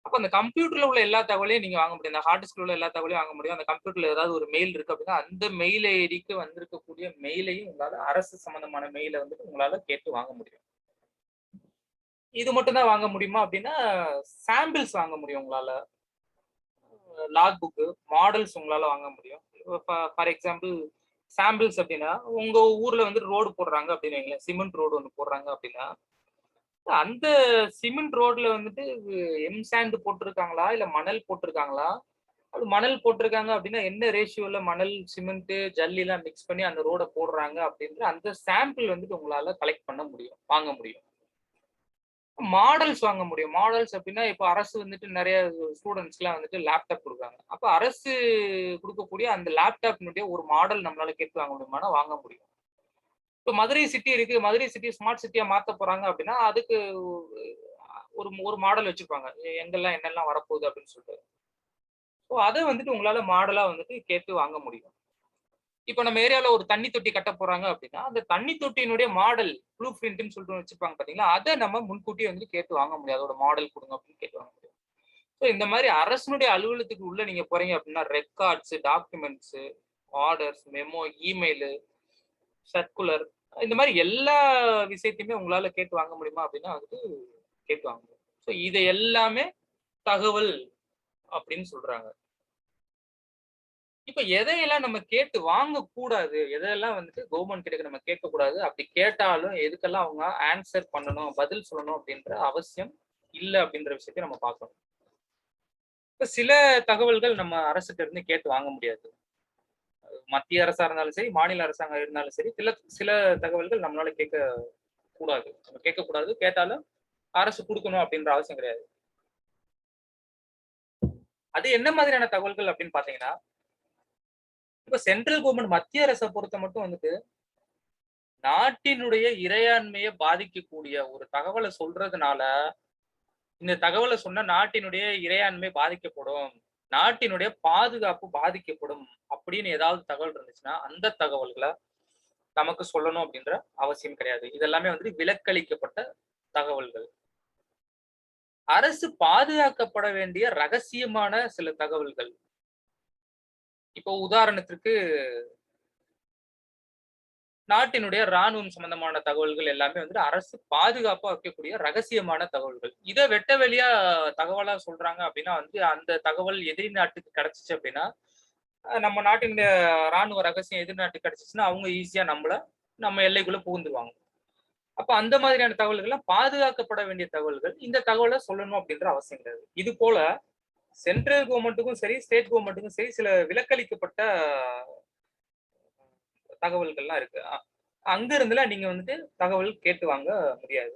அப்ப அந்த கம்ப்யூட்டர்ல உள்ள எல்லா தகவலையும் நீங்க வாங்க முடியும். அந்த ஹார்ட் டிஸ்க்ல உள்ள எல்லா தகவலையும் வாங்க முடியும். அந்த கம்ப்யூட்டர்ல ஏதாவது ஒரு மெயில் இருக்கு அப்படின்னா, அந்த மெயில் ஐடிக்கு வந்திருக்கக்கூடிய மெயிலையும் உங்களால அரசு சம்பந்தமான மெயில வந்துட்டு உங்களால கேட்டு வாங்க முடியும். இது மட்டும் தான் வாங்க முடியுமா அப்படின்னா, சாம்பிள்ஸ் வாங்க முடியும் உங்களால. லாக் புக்கு, மாடல்ஸ் உங்களால வாங்க முடியும். ஃபார் எக்ஸாம்பிள் சாம்பிள்ஸ் அப்படின்னா, உங்க ஊர்ல வந்து ரோடு போடுறாங்க அப்படின்னு வைங்களேன். சிமெண்ட் ரோடு ஒண்ணு போடுறாங்க அப்படின்னா, அந்த சிமெண்ட் ரோட்ல வந்துட்டு எம் சாண்ட் போட்டிருக்காங்களா? இல்ல மணல் போட்டிருக்காங்களா? அது மணல் போட்டிருக்காங்க அப்படின்னா, என்ன ரேஷியோல மணல், சிமெண்ட், ஜல்லிலாம் மிக்ஸ் பண்ணி அந்த ரோட போடுறாங்க அப்படின்ற அந்த சாம்பிள் வந்துட்டு உங்களால கலெக்ட் பண்ண முடியும். வாங்க முடியும். மாடல்ஸ் வாங்க முடியும். மாடல்ஸ் அப்டின்னா, இப்ப அரசு வந்துட்டு நெறைய ஸ்டூடண்ட்ஸ்க்குலாம் வந்துட்டு லேப்டாப் குடுக்குறாங்க. அப்ப அரசு குடுக்கக்கூடிய அந்த லேப்டாப்னுடைய ஒரு மாடல் நம்மளால கேட்டு வாங்க முடியுமானா, வாங்க முடியும். இப்ப மதுரை சிட்டி இருக்கு. மதுரை சிட்டி ஸ்மார்ட் சிட்டியா மாத்த போறாங்க அப்டின்னா, அதுக்கு ஒரு ஒரு மாடல் வச்சிருப்பாங்க. எங்கெல்லாம் என்னெல்லாம் வரப்போகுது அப்டின்னு சொல்லிட்டு. ஸோ அத வந்துட்டு உங்களால மாடலா வந்துட்டு கேட்டு வாங்க முடியும். இப்ப நம்ம ஏரியால ஒரு தண்ணி தொட்டி கட்டப் போறாங்க அப்டின்னா, அந்த தண்ணி தொட்டியினுடைய மாடல் ப்ளூ பிரிண்ட்ன்னு சொல்லிட்டு வச்சிருப்பாங்க பார்த்தீங்களா? அத நம்ம முன்கூட்டியே வந்து கேட்டு வாங்க முடியும். அதோட மாடல் குடுங்க அப்டின்னு கேட்டு வாங்க முடியும். ஸோ இந்த மாரி அரசினுடைய அலுவலகத்துக்கு உள்ள நீங்க போறீங்க அப்டின்னா, records, documents, orders, memo, email, circular இந்த மாரி எல்லா விஷயத்தையுமே உங்களால கேட்டு வாங்க முடியுமா அப்டின்னா வந்துட்டு கேட்டு வாங்க முடியும். ஸோ இது எல்லாமே தகவல் அப்டின்னு சொல்றாங்க. இப்ப எதையெல்லாம் நம்ம கேட்டு வாங்கக்கூடாது, எதெல்லாம் வந்துட்டு கவர்ன்மெண்ட் கிட்ட நம்ம கேட்கக்கூடாது, அப்படி கேட்டாலும் எதுக்கெல்லாம் அவங்க ஆன்சர் பண்ணணும், பதில் சொல்லணும் அப்படின்ற அவசியம் இல்ல அப்படின்ற விஷயத்தை நம்ம பார்க்கணும். இப்ப சில தகவல்கள் நம்ம அரசுட்ட இருந்து கேட்டு வாங்க முடியாது. மத்திய அரசா இருந்தாலும் சரி, மாநில அரசாங்கம் இருந்தாலும் சரி, சில சில தகவல்கள் நம்மளால கூடாது. நம்ம கேட்கக்கூடாது. கேட்டாலும் அரசு குடுக்கணும் அப்படின்ற அவசியம் கிடையாது. அது என்ன மாதிரியான தகவல்கள் அப்படின்னு பார்த்தீங்கன்னா, இப்ப சென்ட்ரல் கவர்ன்மெண்ட் மத்திய அரச பொறுத்த மட்டும் வந்துட்டு நாட்டினுடைய இறையாண்மையை பாதிக்கக்கூடிய ஒரு தகவல சொல்றதுனால, இந்த தகவல சொன்னா நாட்டினுடைய இறையாண்மை பாதிக்கப்படும். நாட்டினுடைய பாதுகாப்பு பாதிக்கப்படும். அப்படின்னு ஏதாவது தகவல் இருந்துச்சுன்னா, அந்த தகவல்கள நமக்கு சொல்லணும் அப்படின்ற அவசியம் கிடையாது. இதெல்லாமே வந்துட்டு விலக்களிக்கப்பட்ட தகவல்கள். அரசு பாதுகாக்கப்பட வேண்டிய ரகசியமான சில தகவல்கள். இப்போ உதாரணத்திற்கு நாட்டினுடைய ராணுவம் சம்பந்தமான தகவல்கள் எல்லாமே வந்துட்டு அரசு பாதுகாப்பா வைக்கக்கூடிய ரகசியமான தகவல்கள். இத வெட்ட வெளியா தகவலா சொல்றாங்க அப்படின்னா வந்து, அந்த தகவல் எதிரி நாட்டுக்கு கிடைச்சுச்சு அப்படின்னா, நம்ம நாட்டினுடைய ராணுவ ரகசியம் எதிரி நாட்டுக்கு கிடைச்சுச்சுன்னா, அவங்க ஈஸியா நம்ம எல்லைக்குள்ள புகுந்துருவாங்க. அப்ப அந்த மாதிரியான தகவல்கள்லாம் பாதுகாக்கப்பட வேண்டிய தகவல்கள். இந்த தகவல சொல்லணும் அப்படின்ற அவசியம் கிடையாது. இது போல சென்ட்ரல் கவர்ன்மென்ட்டுக்கும் சரி, ஸ்டேட் கவர்ன்மென்ட்டுக்கும் சரி சில விலக்களிக்கப்பட்ட தகவல்கள்லாம் இருக்கு. அங்க இருந்துலாம் நீங்க வந்துட்டு தகவல் கேட்டு வாங்க முடியாது.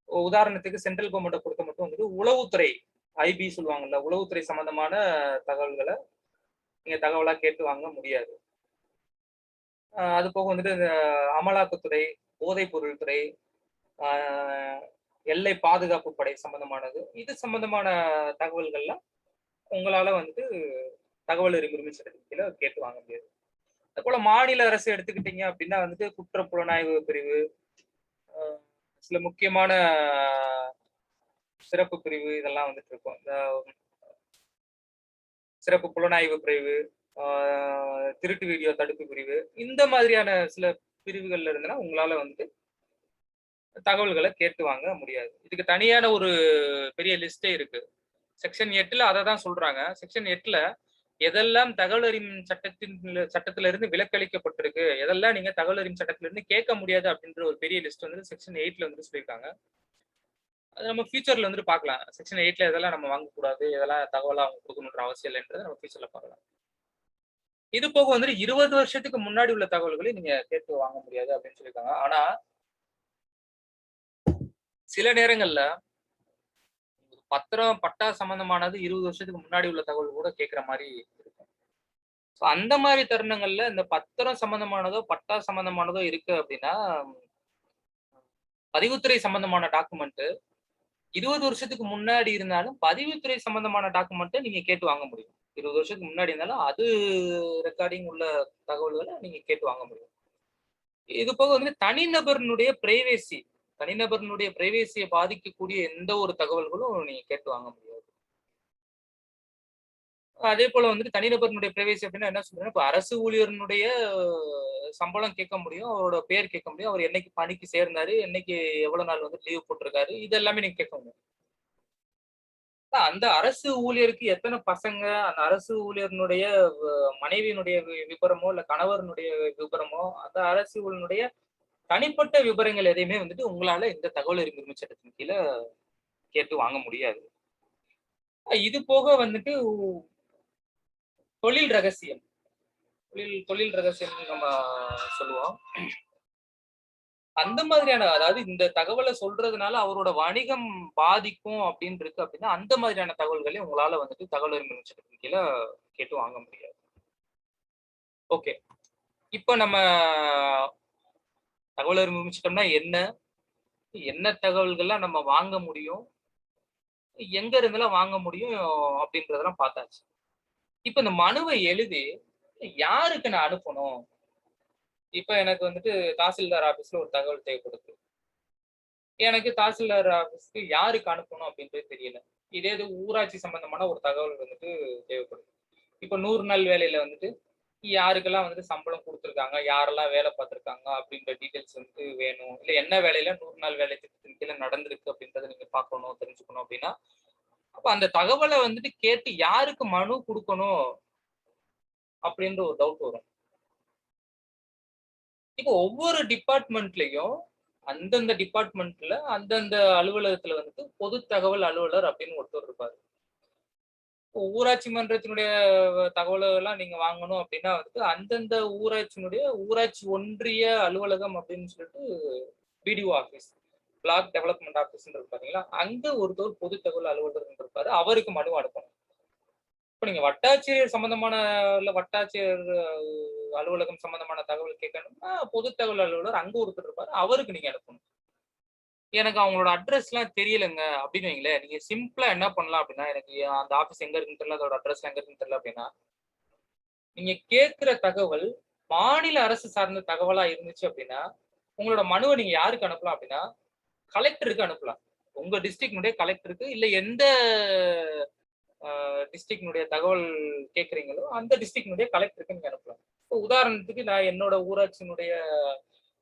உதாரணத்துக்கு சென்ட்ரல் கவர்ன்மெண்ட்ட பொறுத்த மட்டும் வந்துட்டு உளவுத்துறை ஐபி சொல்லுவாங்கல்ல. உளவுத்துறை சம்பந்தமான தகவல்கள நீங்க தகவலா கேட்டு வாங்க முடியாது. அது போக வந்துட்டு இந்த அமலாக்கத்துறை, போதைப் பொருள் துறை, ஆ எல்லை பாதுகாப்பு படை சம்பந்தமானது. இது சம்பந்தமான தகவல்கள்லாம் உங்களால வந்துட்டு தகவல் உரிமை சட்டத்தின் கீழ கேட்டு வாங்க முடியாது. அதுபோல மாநில அரசு எடுத்துக்கிட்டீங்க அப்படின்னா வந்துட்டு குற்றப்புலனாய்வு பிரிவு, அ சில முக்கியமான சிறப்பு பிரிவு இதெல்லாம் வந்துட்டு இருக்கும். இந்த சிறப்பு புலனாய்வு பிரிவு, ஆ திருட்டு வீடியோ தடுப்பு பிரிவு, இந்த மாதிரியான சில பிரிவுகள்ல இருந்துனா உங்களால வந்துட்டு தகவல்கள கேட்டு வாங்க முடியாது. இதுக்கு தனியான ஒரு பெரிய லிஸ்ட்டே இருக்கு. செக்ஷன் 8ல அத தான் சொல்றாங்க. செக்ஷன் 8ல எதெல்லாம் தகவல் அறியும் சட்டத்திலிருந்து விலக்களிக்கப்பட்டிருக்கு, எதெல்லாம் நீங்க தகவல் அறியும் சட்டத்திலிருந்து கேட்க முடியாது அப்படின்ற ஒரு பெரிய லிஸ்ட் வந்து செக்ஷன் 8ல வந்துட்டு சொல்லியிருக்காங்க. அது நம்ம ஃபியூச்சர்ல வந்துட்டு பார்க்கலாம். செக்ஷன் 8ல எதெல்லாம் நம்ம வாங்கக்கூடாது, எதெல்லாம் தகவலா அவங்க குடுக்கணுன்ற அவசியம் இல்லன்றத நம்ம ஃபியூச்சர்ல பார்க்கலாம். இது போக வந்துட்டு 20 வருஷத்துக்கு முன்னாடி உள்ள தகவல்களை நீங்க கேட்டு வாங்க முடியாது அப்படின்னு சொல்லியிருக்காங்க. ஆனா, சில நேரங்கள்ல பத்திரம், பட்டா சம்பந்தமானது 20 வருஷத்துக்கு முன்னாடி உள்ள தகவல் கூட கேட்கிற மாரி இருக்கும். சோ அந்த மாரி தருணங்கள்ல இந்த பத்திரம் சம்பந்தமானதோ, பட்டா சம்பந்தமானதோ இருக்கு அப்படின்னா, பதிவுத்துறை சம்பந்தமான டாக்குமெண்ட் 20 வருஷத்துக்கு முன்னாடி இருந்தாலும், பதிவுத்துறை சம்பந்தமான டாக்குமெண்ட்ட நீங்க கேட்டு வாங்க முடியும். 20 வருஷத்துக்கு முன்னாடி இருந்தாலும், அது ரெக்கார்டிங் உள்ள தகவல்கள நீங்க கேட்டு வாங்க முடியும். இது போக வந்து தனிநபரினுடைய பிரைவசி, தனிநபரினுடைய பிரைவசிய பாதிக்கக்கூடிய எந்த ஒரு தகவல்களும் நீங்க கேட்டு வாங்க முடியாது. அதே போல வந்துட்டு தனிநபரினுடைய பிரைவசி அப்படின்னா என்ன சொல்றேன்னா, இப்ப அரசு ஊழியரினுடைய சம்பளம் கேட்க முடியும். அவரோட பேர் கேட்க முடியும். அவர் என்னைக்கு பணிக்கு சேர்ந்தாரு, என்னைக்கு எவ்வளவு நாள் வந்து லீவ் போட்டிருக்காரு. இது எல்லாமே நீங்க கேட்க முடியும். அந்த அரசு ஊழியருக்கு எத்தனை பசங்க, அந்த அரசு ஊழியர்னுடைய மனைவியினுடைய விபரமோ இல்ல கணவருடைய விபரமோ, அந்த அரசு ஊழியனுடைய தனிப்பட்ட விபரங்கள் எதையுமே வந்துட்டு உங்களால இந்த தகவல் உரிமை சட்டத்தின் கீழ கேட்டு வாங்க முடியாது. இது போக வந்துட்டு தொழில் ரகசியம். தொழில் ரகசியம் நம்ம சொல்லுவோம். அந்த மாதிரியான அதாவது இந்த தகவல சொல்றதுனால அவரோட வணிகம் பாதிக்கும் அப்படின்னு இருக்கு அப்படின்னா, அந்த மாதிரியான தகவல்களை உங்களால வந்துட்டு தகவல் உரிமை சட்டத்தின் கீழ கேட்டு வாங்க முடியாது. ஓகே. இப்ப நம்ம தகவல் உரிமை சட்டம்னா என்ன? என்ன தகவல்கள்லாம் நம்ம வாங்க முடியும்? எங்க இருந்தெல்லாம் வாங்க முடியும்? அப்படின்றதெல்லாம் பார்த்தாச்சு. இப்ப இந்த மனுவை எழுதி யாருக்கு நான் அனுப்பணும்? இப்ப எனக்கு வந்துட்டு தாசில்தார் ஆபீஸ்ல ஒரு தகவல் தேவைப்படுது. எனக்கு தாசில்தார் ஆபீஸ்க்கு யாருக்கு அனுப்பணும் அப்படின்றது தெரியல. இதே இது ஊராட்சி சம்பந்தமான ஒரு தகவல் வந்துட்டு தேவைப்படுது. இப்ப 100 நாள் வேலையில வந்துட்டு யாருக்கெல்லாம் வந்துட்டு சம்பளம் குடுத்துருக்காங்க, யாரெல்லாம் வேலை பார்த்திருக்காங்க அப்படின்ற டீட்டெயில்ஸ் வந்துட்டு வேணும். இல்ல என்ன வேலையில 100 நாள் வேலை திட்டத்தின் கீழ நடந்திருக்கு அப்படின்றத நீங்க பார்க்கணும், தெரிஞ்சுக்கணும் அப்படின்னா, அப்ப அந்த தகவல வந்துட்டு கேட்டு யாருக்கு மனு குடுக்கணும் அப்படின்ற ஒரு டவுட் வரும். இப்போ ஒவ்வொரு டிபார்ட்மெண்ட்லயும் அந்தந்த டிபார்ட்மெண்ட்ல அந்தந்த அலுவலகத்துல வந்துட்டு பொது தகவல் அலுவலர் அப்படின்னு ஒருத்தர் இருப்பாரு. ஊராட்சி மன்றத்தினுடைய தகவல்கள்லாம் நீங்க வாங்கணும் அப்படின்னா வந்துட்டு அந்தந்த ஊராட்சியினுடைய ஊராட்சி ஒன்றிய அலுவலகம் அப்படின்னு சொல்லிட்டு BDO office, block development office இருக்கு பாத்தீங்களா, அங்க ஒருத்தர் பொது தகவல் அலுவலர் இருப்பாரு. அவருக்கு மனு அனுப்பணும். இப்ப நீங்க வட்டாட்சியர் சம்பந்தமான இல்ல வட்டாட்சியர் அலுவலகம் சம்பந்தமான தகவல் கேட்கணும்னா பொது தகவல் அலுவலர் அங்க ஒருத்தர் இருப்பாரு. அவருக்கு நீங்க அனுப்பணும். எனக்கு அவங்களோட அட்ரஸ் எல்லாம் தெரியலங்க அப்படின்னு வைங்களேன். நீங்க சிம்பிளா என்ன பண்ணலாம் அப்படின்னா, எனக்கு அந்த ஆபீஸ் எங்க இருக்குன்னு தெரியல, அதோட அட்ரஸ் எங்க இருக்குன்னு தெரியல அப்படின்னா, நீங்க கேட்கிற தகவல் மாநில அரசு சார்ந்த தகவலா இருந்துச்சு அப்படின்னா, உங்களோட மனுவை நீங்க யாருக்கு அனுப்பலாம் அப்படின்னா, கலெக்டருக்கு அனுப்பலாம். உங்க டிஸ்ட்ரிக்ட்னுடைய கலெக்டருக்கு இல்ல எந்த டிஸ்ட்ரிக்ட்னுடைய தகவல் கேட்கறீங்களோ அந்த டிஸ்ட்ரிக்ட்னுடைய கலெக்டருக்கு நீங்க அனுப்பலாம். இப்போ உதாரணத்துக்கு நான் என்னோட ஊராட்சியினுடைய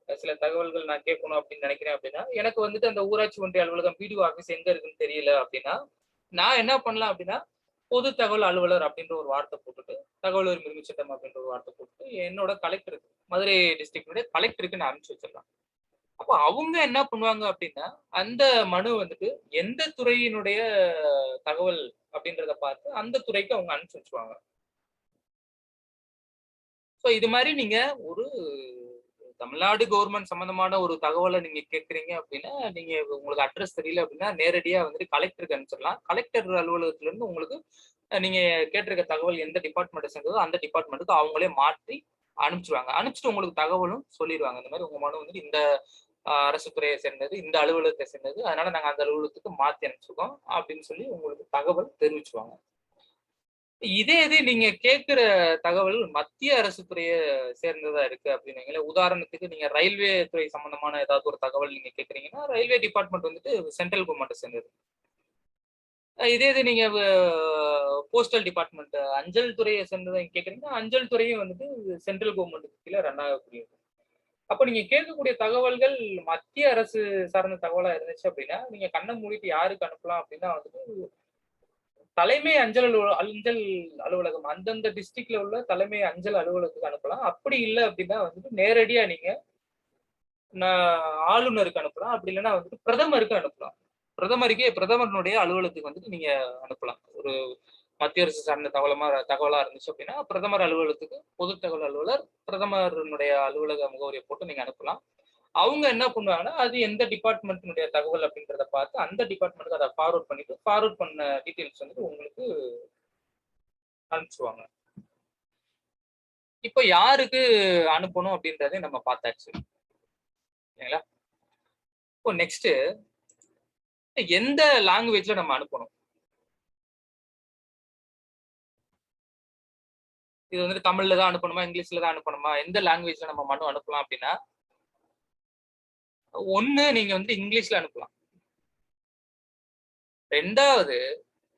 சில தகவல்கள் நான் கேட்கணும் அப்படின்னு நினைக்கிறேன் அப்படின்னா, எனக்கு வந்துட்டு அந்த ஊராட்சி ஒன்றிய அலுவலகம் பிடிஓ ஆபீஸ் எங்க இருக்குன்னு தெரியல அப்படின்னா, நான் என்ன பண்ணலாம் அப்படின்னா, பொது தகவல் அலுவலர் அப்படின்ற ஒரு வார்த்தை போட்டுட்டு, தகவல் உரிமை சட்டம் அப்படின்ற ஒரு வார்த்தை போட்டுட்டு, என்னோட கலெக்டருக்கு மதுரை டிஸ்ட்ரிக்டுடைய கலெக்டருக்கு நான் அனுப்பிச்சு வச்சிடலாம். அப்போ அவங்க என்ன பண்ணுவாங்க அப்படின்னா, அந்த மனு வந்துட்டு எந்த துறையினுடைய தகவல் அப்படின்றத பார்த்து அந்த துறைக்கு அவங்க அனுப்பிச்சு வச்சுருவாங்க. ஸோ இது மாதிரி நீங்க ஒரு தமிழ்நாடு கவர்மெண்ட் சம்பந்தமான ஒரு தகவலை நீங்க கேட்கறீங்க அப்படின்னா, நீங்க உங்களுக்கு அட்ரஸ் தெரியல அப்படின்னா நேரடியா வந்துட்டு கலெக்டருக்கு அனுப்பிச்சிடலாம். கலெக்டர் அலுவலகத்துல இருந்து உங்களுக்கு நீங்க கேட்டிருக்க தகவல் எந்த டிபார்ட்மெண்ட் சேர்ந்ததோ அந்த டிபார்ட்மெண்ட்டுக்கு அவங்களே மாற்றி அனுப்பிச்சிருவாங்க. அனுப்பிச்சிட்டு உங்களுக்கு தகவலும் சொல்லிடுவாங்க. இந்த மாதிரி உங்க மனு வந்து இந்த அரசு துறையை சேர்ந்தது, இந்த அலுவலகத்தை சேர்ந்தது. அதனால நாங்க அந்த அலுவலகத்துக்கு மாத்தி அனுப்பிச்சிருக்கோம் அப்படின்னு சொல்லி உங்களுக்கு தகவல் தெரிவிச்சுருவாங்க. இதே நீங்க கேட்கிற தகவல் மத்திய அரசு துறையை சேர்ந்ததா இருக்கு அப்படின்னு உதாரணத்துக்கு நீங்க ரயில்வே துறை சம்பந்தமான ஏதாவது ஒரு தகவல் நீங்க கேட்கறீங்கன்னா, ரயில்வே டிபார்ட்மெண்ட் வந்துட்டு சென்ட்ரல் கவர்மெண்ட் சேர்ந்தது. இதே நீங்க போஸ்டல் டிபார்ட்மெண்ட் அஞ்சல் துறையை சேர்ந்ததை கேட்கறீங்கன்னா, அஞ்சல் துறையும் வந்துட்டு சென்ட்ரல் கவர்மெண்ட்டுக்கு கீழே ரன் ஆகக்கூடியது. அப்ப நீங்க கேட்கக்கூடிய தகவல்கள் மத்திய அரசு சார்ந்த தகவலா இருந்துச்சு அப்படின்னா, நீங்க கண்ணை மூடிட்டு யாருக்கு அனுப்பலாம் அப்படின்னா வந்துட்டு தலைமை அஞ்சல் அலுவலகம் அந்தந்த டிஸ்ட்ரிக்ட்ல உள்ள தலைமை அஞ்சல் அலுவலகத்துக்கு அனுப்பலாம். அப்படி இல்ல அப்படின்னா வந்துட்டு நேரடியா நீங்க ஆளுநருக்கு அனுப்பலாம். அப்படி இல்லைன்னா வந்துட்டு பிரதமருக்கு அனுப்பலாம். பிரதமருடைய அலுவலகத்துக்கு வந்துட்டு நீங்க அனுப்பலாம். ஒரு மத்திய அரசு சார்ந்த தகவலா இருந்துச்சு அப்படின்னா, பிரதமர் அலுவலகத்துக்கு பொது தகவல் அலுவலர், பிரதமருடைய அலுவலக முகவரியை போட்டு நீங்க அனுப்பலாம். அவங்க என்ன பண்ணுவாங்கன்னா, அது எந்த டிபார்ட்மெண்ட்னுடைய தகவல் அப்படின்றத பார்த்து அந்த டிபார்ட்மெண்ட்க்கு அதை ஃபார்வர்ட் பண்ண டீடைல்ஸ் வந்துட்டு உங்களுக்கு அனுப்பிச்சுருவாங்க. இப்ப யாருக்கு அனுப்பணும் அப்படின்றதை நம்ம பார்த்தாச்சு. சரிங்களா? இப்போ நெக்ஸ்ட் எந்த லாங்குவேஜ்ல நம்ம அனுப்பணும்? இது வந்துட்டு தமிழ்ல தான் அனுப்பணுமா, இங்கிலீஷ்ல தான் அனுப்பணுமா, எந்த லாங்குவேஜ்ல நம்ம மனு அனுப்பலாம் அப்படின்னா, ஒண்ணு நீங்க வந்து இங்கிலீஷ்ல அனுப்பலாம். 2வது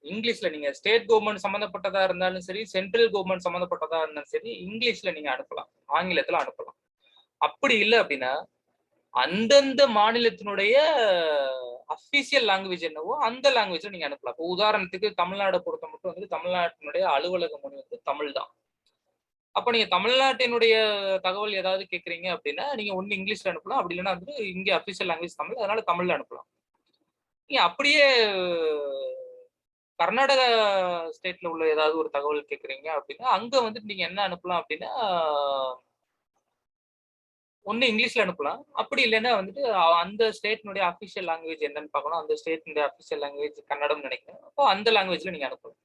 இங்கிலீஷ்ல நீங்க ஸ்டேட் கவர்மெண்ட் சம்பந்தப்பட்டதா இருந்தாலும் சரி, சென்ட்ரல் கவர்மெண்ட் சம்பந்தப்பட்டதா இருந்தாலும் சரி, இங்கிலீஷ்ல நீங்க அனுப்பலாம். ஆங்கிலத்துல அனுப்பலாம். அப்படி இல்ல அப்படின்னா, அந்தந்த மாநிலத்தினுடைய அபிஷியல் லாங்குவேஜ் என்னவோ அந்த லாங்குவேஜ்ல நீங்க அனுப்பலாம். இப்போ உதாரணத்துக்கு தமிழ்நாடை பொறுத்த மட்டும் வந்து தமிழ்நாட்டினுடைய அலுவலக மொழி வந்து தமிழ் தான். அப்ப நீங்க தமிழ்நாட்டினுடைய தகவல் ஏதாவது கேட்கறீங்க அப்படின்னா நீங்க ஒண்ணு இங்கிலீஷ்ல அனுப்பலாம், அப்படி இல்லைன்னா வந்து இங்க அபிஷியல் லாங்குவேஜ் தமிழ், அதனால தமிழ்ல அனுப்பலாம். நீங்க அப்படியே கர்நாடகா ஸ்டேட்ல உள்ள ஏதாவது ஒரு தகவல் கேட்கறீங்க அப்படின்னா அங்க வந்துட்டு நீங்க என்ன அனுப்பலாம் அப்படின்னா ஒண்ணு இங்கிலீஷ்ல அனுப்பலாம். அப்படி இல்லைன்னா வந்துட்டு அந்த ஸ்டேட்னுடைய அபிஷியல் லாங்குவேஜ் என்னன்னு பார்க்கணும். அந்த ஸ்டேட்னுடைய அபிஷியல் லாங்குவேஜ் கன்னடம் நினைக்கிறேன். அப்போ அந்த லாங்குவேஜ்ல நீங்க அனுப்பலாம்.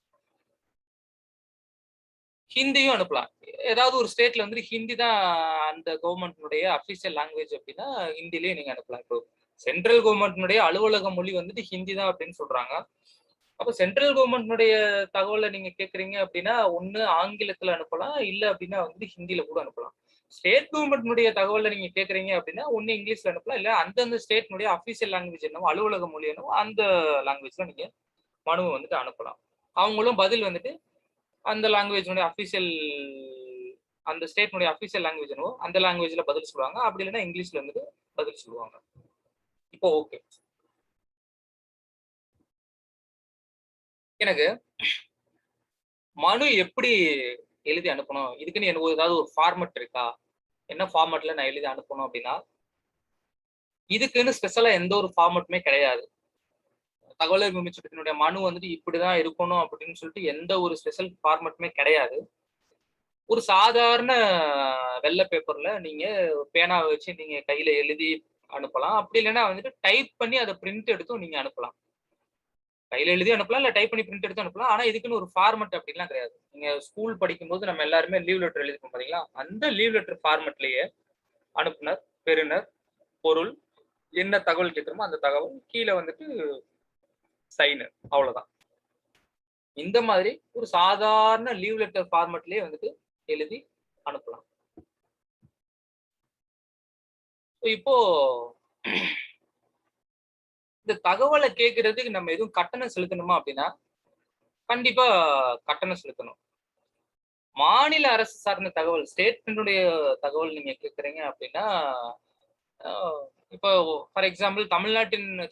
ஹிந்தியும் அனுப்பலாம். ஏதாவது ஒரு ஸ்டேட்ல வந்து ஹிந்தி தான் அந்த கவர்மெண்ட்னுடைய அபிஷியல் லாங்குவேஜ் அப்படின்னா ஹிந்திலேயே நீங்க அனுப்பலாம். இப்போ சென்ட்ரல் கவர்மெண்ட்னுடைய அலுவலக மொழி வந்துட்டு ஹிந்தி தான் அப்படின்னு சொல்றாங்க. அப்ப சென்ட்ரல் கவர்மெண்ட்னுடைய தகவலை நீங்க கேட்கறீங்க அப்படின்னா ஒண்ணு ஆங்கிலத்துல அனுப்பலாம், இல்ல அப்படின்னா வந்து ஹிந்தியில கூட அனுப்பலாம். ஸ்டேட் கவர்மெண்ட்னுடைய தகவலை நீங்க கேட்கறீங்க அப்படின்னா ஒண்ணு இங்கிலீஷ்ல அனுப்பலாம், இல்ல அந்தந்த ஸ்டேட்னுடைய அபிஷியல் லாங்குவேஜ் என்னவோ அலுவலக மொழி என்னவோ அந்த லாங்குவேஜ்ல நீங்க மனுவை வந்துட்டு அனுப்பலாம். அவங்களும் பதில் வந்துட்டு அந்த லாங்குவேஜ்னுடைய அபிஷியல் அந்த ஸ்டேட்னுடைய அபிஷியல் லாங்குவேஜ் என்னவோ அந்த லாங்குவேஜ்ல பதில் சொல்லுவாங்க. அப்படி இல்லைன்னா இங்கிலீஷ்ல வந்துட்டு பதில் சொல்லுவாங்க. இப்போ ஓகே. எனக்கு மனு எப்படி எழுதி அனுப்பணும்? இதுக்குன்னு எனக்கு ஏதாவது ஒரு ஃபார்மட் இருக்கா? என்ன ஃபார்மட்ல நான் எழுதி அனுப்பணும் அப்படின்னா, இதுக்குன்னு ஸ்பெஷலா எந்த ஒரு ஃபார்மட்டுமே கிடையாது. தகவல் அறியும் உரிமை சட்டத்தினுடைய மனு வந்துட்டு இப்படிதான் இருக்கணும் அப்படின்னு சொல்லிட்டு எந்த ஒரு ஸ்பெஷல் ஃபார்மட்டுமே கிடையாது. ஒரு சாதாரண வெள்ளை பேப்பர்ல நீங்க பேனாவை வச்சு நீங்க கையில எழுதி அனுப்பலாம். அப்படி இல்லைன்னா வந்துட்டு டைப் பண்ணி அதை பிரிண்ட் எடுத்தும் நீங்க அனுப்பலாம். கையில எழுதி அனுப்பலாம், இல்ல டைப் பண்ணி பிரிண்ட் எடுத்து அனுப்பலாம். ஆனா இதுக்குன்னு ஒரு ஃபார்மட் அப்படிலாம் கிடையாது. நீங்க ஸ்கூல் படிக்கும்போது நம்ம எல்லாருமே லீவ் லெட்டர் எழுதிருப்போம் பாத்தீங்களா? அந்த லீவ் லெட்டர் ஃபார்மட்லயே அனுப்புனர், பெறுநர், பொருள், என்ன தகவல் கேட்கிறோமோ அந்த தகவல், கீழ வந்துட்டு சைனு. அவ்வளவுதான். இந்த மாதிரி ஒரு சாதாரண லீவ் லெட்டர் ஃபார்மட்லயே வந்துட்டு எழுதி அனுப்பலாம். இப்போ இந்த தகவலை கேட்கறதுக்கு நம்ம எதுவும் கட்டணம் செலுத்தணுமா அப்படின்னா கண்டிப்பா கட்டணம் செலுத்தணும். மாநில அரசு சார்ந்த தகவல் ஸ்டேட்டினுடைய தகவல் நீங்க கேட்கறீங்க அப்படின்னா இப்போ ஃபார் எக்ஸாம்பிள்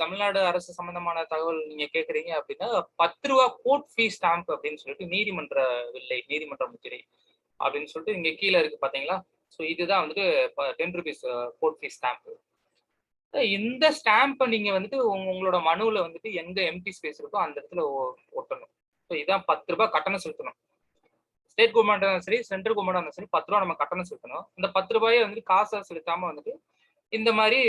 தமிழ்நாடு அரசு சம்பந்தமான தகவல் நீங்க கேட்கறீங்க அப்படின்னா 10 ரூபா கோர்ட் ஃபீஸ் ஸ்டாம்ப் அப்படின்னு சொல்லிட்டு நீதிமன்ற வில்லை, நீதிமன்ற முத்திரை அப்படின்னு சொல்லிட்டு இங்க கீழே இருக்கு பாத்தீங்களா? ஸோ இதுதான் வந்துட்டு 10 rupees கோர்ட் ஃபீஸ் ஸ்டாம்ப். இந்த ஸ்டாம்பை நீங்க வந்துட்டு உங்களோட மனுவுல வந்துட்டு எங்க எம்டி ஸ்பேஸ் இருக்கோ அந்த இடத்துல ஒட்டணும். ஸோ இதான் 10 ரூபாய் கட்டணம் செலுத்தணும். ஸ்டேட் கவர்மெண்ட் இருந்தாலும் சரி, சென்ட்ரல் கவர்மெண்ட் இருந்தாலும் சரி 10 ரூபா நம்ம கட்டணம் செலுத்தணும். இந்த 10 ரூபாயை வந்துட்டு காசா செலுத்தாம வந்துட்டு இந்த மாதிரி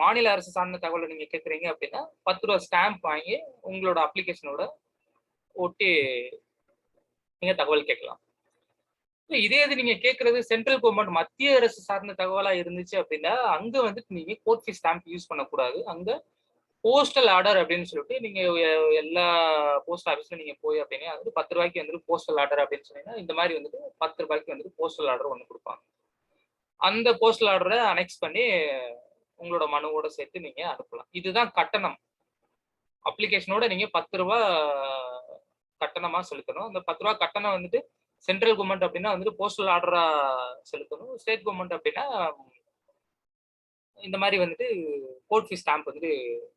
மாநில அரசு சார்ந்த தகவலை நீங்க கேட்கறீங்க அப்படின்னா 10 ரூபா ஸ்டாம்ப் வாங்கி உங்களோட அப்ளிகேஷனோட ஒட்டி நீங்க தகவல் கேட்கலாம். இதே இது நீங்க கேட்கறது சென்ட்ரல் கவர்மெண்ட் மத்திய அரசு சார்ந்த தகவலா இருந்துச்சு அப்படின்னா அங்க வந்துட்டு நீங்க கோர்ட் ஃபீஸ் ஸ்டாம்ப் யூஸ் பண்ணக்கூடாது. அங்க போஸ்டல் ஆர்டர் அப்படின்னு சொல்லிட்டு நீங்க எல்லா போஸ்ட் ஆஃபீஸ்ல நீங்க போய் அப்படின்னா வந்து 10 ரூபாய்க்கு வந்துட்டு போஸ்டல் ஆர்டர் அப்படின்னு சொன்னீங்கன்னா இந்த மாதிரி வந்துட்டு 10 ரூபாய்க்கு வந்துட்டு போஸ்டல் ஆர்டர் ஒன்று கொடுப்பாங்க. அந்த போஸ்டல் ஆர்டரை அனெக்ஸ் பண்ணி உங்களோட மனுவோட சேர்த்து நீங்க அனுப்பலாம். இதுதான் கட்டணம். அப்ளிகேஷனோட நீங்க 10 ரூபாய் கட்டணமா செலுத்தணும். அந்த 10 ரூபாய் கட்டணம் வந்துட்டு சென்ட்ரல் கவர்மெண்ட் அப்படின்னா வந்துட்டு போஸ்டல் ஆர்டரா செலுத்தணும். ஸ்டேட் கவர்மெண்ட் அப்படின்னா இந்த மாதிரி வந்துட்டு கோர்ட் ஃபீஸ் ஸ்டாம்ப் வந்துட்டு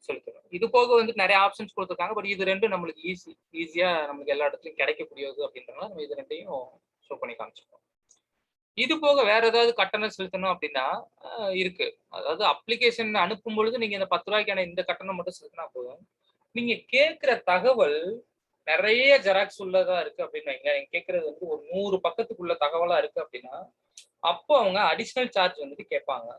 செலுத்தணும். இது போக வந்து நிறைய ஆப்ஷன்ஸ் கொடுத்துருக்காங்க. பட் இது ரெண்டும் நம்மளுக்கு ஈஸியா நம்மளுக்கு எல்லா இடத்துலையும் கிடைக்கக்கூடியது அப்படின்றனால நம்ம இது ரெண்டையும் ஷோ பண்ணி காமிச்சிருக்கோம். இது போக வேற ஏதாவது கட்டணம் செலுத்தணும் அப்படின்னா இருக்கு. அதாவது அப்ளிகேஷன் அனுப்பும் பொழுது நீங்க இந்த 10 ரூபாய்க்கான இந்த கட்டணம் மட்டும் செலுத்தினா போதும். நீங்க கேட்கிற தகவல் நிறைய ஜெராக்ஸ் உள்ளதா இருக்கு அப்படின்னு வைங்க. நீங்க கேட்கறது வந்து ஒரு 100 பக்கத்துக்குள்ள தகவலா இருக்கு அப்படின்னா அப்போ அவங்க அடிஷனல் சார்ஜ் வந்துட்டு கேட்பாங்க.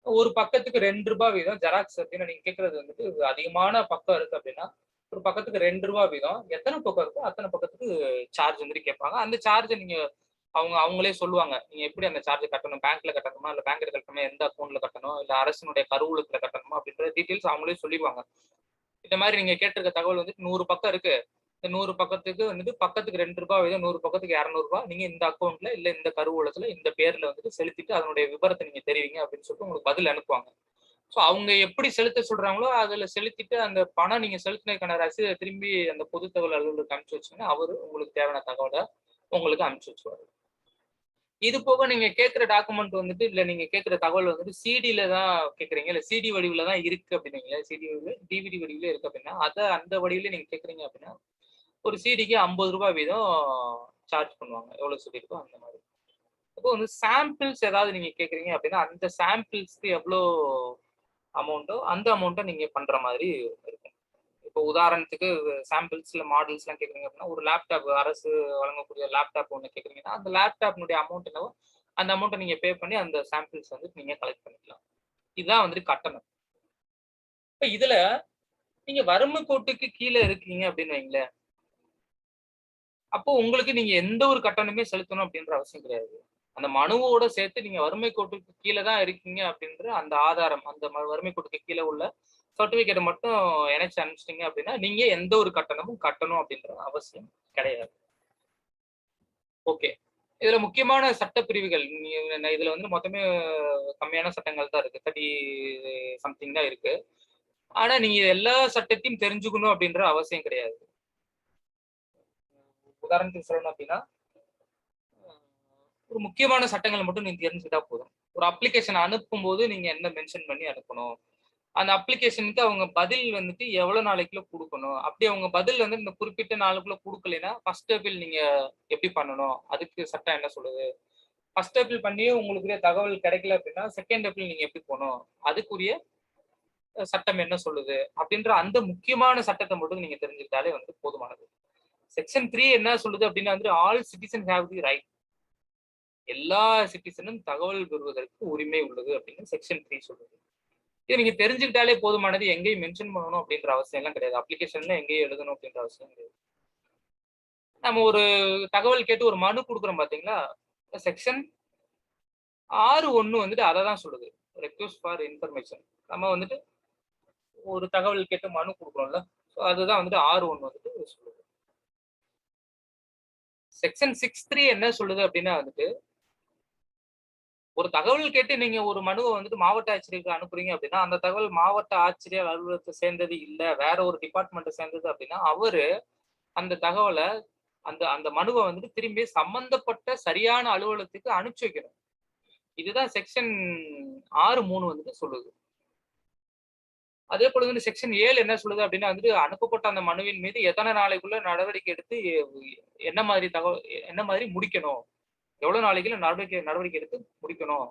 ஒரு பக்கத்துக்கு 2 ரூபாய் வீதம் ஜெராக்ஸ் அப்படின்னு நீங்க கேட்கறது வந்துட்டு அதிகமான பக்கம் இருக்கு அப்படின்னா ஒரு பக்கத்துக்கு 2 ரூபாய் வீதம் எத்தனை பக்கம் இருக்கோ அத்தனை பக்கத்துக்கு சார்ஜ் வந்துட்டு கேட்பாங்க. அந்த சார்ஜை நீங்க அவங்களே சொல்லுவாங்க. நீங்க எப்படி அந்த சார்ஜ் கட்டணும், பேங்க்ல கட்டணுமா, இல்ல பேங்க்ல கட்டணுமா, எந்த அக்கௌண்ட்ல கட்டணும், இல்ல அரசினுடைய கருவூலத்துல கட்டணுமா அப்படின்ற டீட்டெயில்ஸ் அவங்களே சொல்லிடுவாங்க. இந்த மாதிரி நீங்க கேட்டிருக்க தகவல் வந்துட்டு 100 பக்கம் இருக்கு. இந்த 100 பக்கத்துக்கு வந்துட்டு பக்கத்துக்கு 2 ரூபாய் வீதம் 100 பக்கத்துக்கு 200 ரூபாய் நீங்க இந்த அக்கௌண்ட்ல இல்ல இந்த கருவூலத்துல இந்த பேர்ல வந்துட்டு செலுத்திட்டு அதனுடைய விவரத்தை நீங்க தெரிவிங்க அப்படின்னு சொல்லிட்டு உங்களுக்கு பதில் அனுப்புவாங்க. ஸோ அவங்க எப்படி செலுத்த சொல்றாங்களோ அதுல செலுத்திட்டு அந்த பணம் நீங்க செலுத்தினதுக்கான ரசீதை திரும்பி அந்த பொது தகவல் அலுவலருக்கு அனுப்பிச்சு வச்சுங்கன்னா அவரு உங்களுக்கு தேவையான தகவலை உங்களுக்கு அனுப்பிச்சு வச்சுருவாரு. இது போக நீங்க கேட்கிற டாக்குமெண்ட் வந்துட்டு இல்ல நீங்க கேட்கிற தகவல் வந்துட்டு சிடில தான் கேட்குறீங்க, இல்ல சிடி வடிவில் தான் இருக்கு அப்படின்னீங்களா, சிடி வடிவில் டிவிடி வடிவில் இருக்கு அப்படின்னா அதை அந்த வடிவில் நீங்க கேட்குறீங்க அப்படின்னா ஒரு சிடிக்கு ₹50 வீதம் சார்ஜ் பண்ணுவாங்க, எவ்வளவு சிடி இருக்கோ அந்த மாதிரி. இப்போ வந்து சாம்பிள்ஸ் ஏதாவது நீங்க கேட்குறீங்க அப்படின்னா அந்த சாம்பிள்ஸ்க்கு எவ்வளோ அமௌண்ட்டோ அந்த அமௌண்ட்டை நீங்க பண்ற மாதிரி இருக்கும். இப்போ உதாரணத்துக்கு சாம்பிள்ஸ்ல மாடல்ஸ்லாம் கேட்குறீங்க அப்படின்னா ஒரு லேப்டாப் அரசு வழங்கக்கூடிய லேப்டாப் ஒன்று கேட்குறீங்கன்னா அந்த லேப்டாப்னுடைய அமௌண்ட் என்னவோ அந்த அமௌண்ட்டை நீங்க பே பண்ணி அந்த சாம்பிள்ஸ் வந்து நீங்க கலெக்ட் பண்ணிக்கலாம். இதுதான் வந்துட்டு கட்டணம். இப்போ இதுல நீங்க வறுமை கோட்டுக்கு கீழே இருக்கீங்க அப்படின்னு வைங்களேன், அப்போ உங்களுக்கு நீங்க எந்த ஒரு கட்டணமே செலுத்தணும் அப்படின்ற அவசியம் கிடையாது. அந்த மனுவோட சேர்த்து நீங்க வறுமை கோட்டுக்கு கீழே தான் இருக்கீங்க அப்படின்ற அந்த ஆதாரம், அந்த வறுமை கோட்டுக்கு கீழே உள்ள சர்டிபிகேட் மட்டும் இணைச்சு அனுப்பிச்சிட்டீங்க அப்படின்னா நீங்க எந்த ஒரு கட்டணமும் கட்டணும் அப்படின்ற அவசியம் கிடையாது. ஓகே, இதுல முக்கியமான சட்ட பிரிவுகள் இதுல வந்து மொத்தமே கம்மியான சட்டங்கள் தான் இருக்கு, 30 சம்திங் தான் இருக்கு. ஆனா நீங்க எல்லா சட்டத்தையும் தெரிஞ்சுக்கணும் அப்படின்ற அவசியம் கிடையாது. உதாரணத்துக்கு சொல்லணும் அப்படின்னா ஒரு முக்கியமான சட்டங்களை மட்டும் நீங்க தெரிஞ்சுக்கிட்டா போதும். ஒரு அப்ளிகேஷன் அனுப்பும் போது நீங்க என்ன மென்ஷன் பண்ணி அனுப்பணும், அந்த அப்ளிகேஷனுக்கு அவங்க பதில் வந்துட்டு எவ்வளவு நாளைக்குள்ள கொடுக்கணும், அப்படி அவங்க பதில் வந்து இந்த குறிப்பிட்ட நாளுக்குள்ள கொடுக்கலைன்னா ஃபர்ஸ்ட் அப்பீல் நீங்க எப்படி பண்ணணும், அதுக்கு சட்டம் என்ன சொல்லுது, ஃபர்ஸ்ட் அப்பீல் பண்ணியே உங்களுக்கு தகவல் கிடைக்கல அப்படின்னா செகண்ட் அப்பீல் நீங்க எப்படி போகணும், அதுக்குரிய சட்டம் என்ன சொல்லுது அப்படின்ற அந்த முக்கியமான சட்டத்தை மட்டும் நீங்க தெரிஞ்சுக்கிட்டாலே வந்து போதுமானது. செக்ஷன் 3 என்ன சொல்லுது அப்படின்னா வந்து all citizen have the right, எல்லா சிட்டிசனும் தகவல் பெறுவதற்கு உரிமை உள்ளது அப்படின்னு செக்ஷன் 3 சொல்லுது. இது நீங்க தெரிஞ்சுக்கிட்டாலே போதுமானது, எங்கேயும் மென்ஷன் பண்ணணும் அப்படின்ற அவசியம் எல்லாம் கிடையாது, அப்ளிகேஷன்ல எங்கேயும் எழுதணும் அப்படின்ற அவசியம் கிடையாது. நம்ம ஒரு தகவல் கேட்டு ஒரு மனு கொடுக்குறோம் பாத்தீங்களா, செக்ஷன் 6(1) வந்துட்டு அதை தான் சொல்லுது, ரெக்வெஸ்ட் ஃபார் இன்ஃபர்மேஷன். நம்ம வந்துட்டு ஒரு தகவல் கேட்டு மனு கொடுக்குறோம்ல, அதுதான் வந்துட்டு 6(1) வந்துட்டு சொல்லுது. செக்ஷன் 6(3) என்ன சொல்லுது அப்படின்னா வந்துட்டு ஒரு தகவல் கேட்டு நீங்க ஒரு மனுவை வந்துட்டு மாவட்ட ஆட்சியருக்கு அனுப்புறீங்க அப்படின்னா அந்த தகவல் மாவட்ட ஆட்சியர் அலுவலகத்தை சேர்ந்தது இல்ல, வேற ஒரு டிபார்ட்மெண்ட் சேர்ந்தது அப்படின்னா அவரு அந்த தகவலை அந்த அந்த மனுவை வந்துட்டு திரும்பி சம்பந்தப்பட்ட சரியான அலுவலகத்துக்கு அனுப்பிச்சு வைக்கணும். இதுதான் செக்ஷன் 6(3) வந்துட்டு சொல்லுது. அதே போல வந்து செக்ஷன் 7 என்ன சொல்லுது அப்படின்னா வந்துட்டு அனுப்பப்பட்ட அந்த மனுவின் மீது எத்தனை நாளைக்குள்ள நடவடிக்கை எடுத்து என்ன மாதிரி தகவல் என்ன மாதிரி முடிக்கணும், எவ்வளவு நாளைக்குள்ள நடவடிக்கை எடுத்து முடிக்கணும்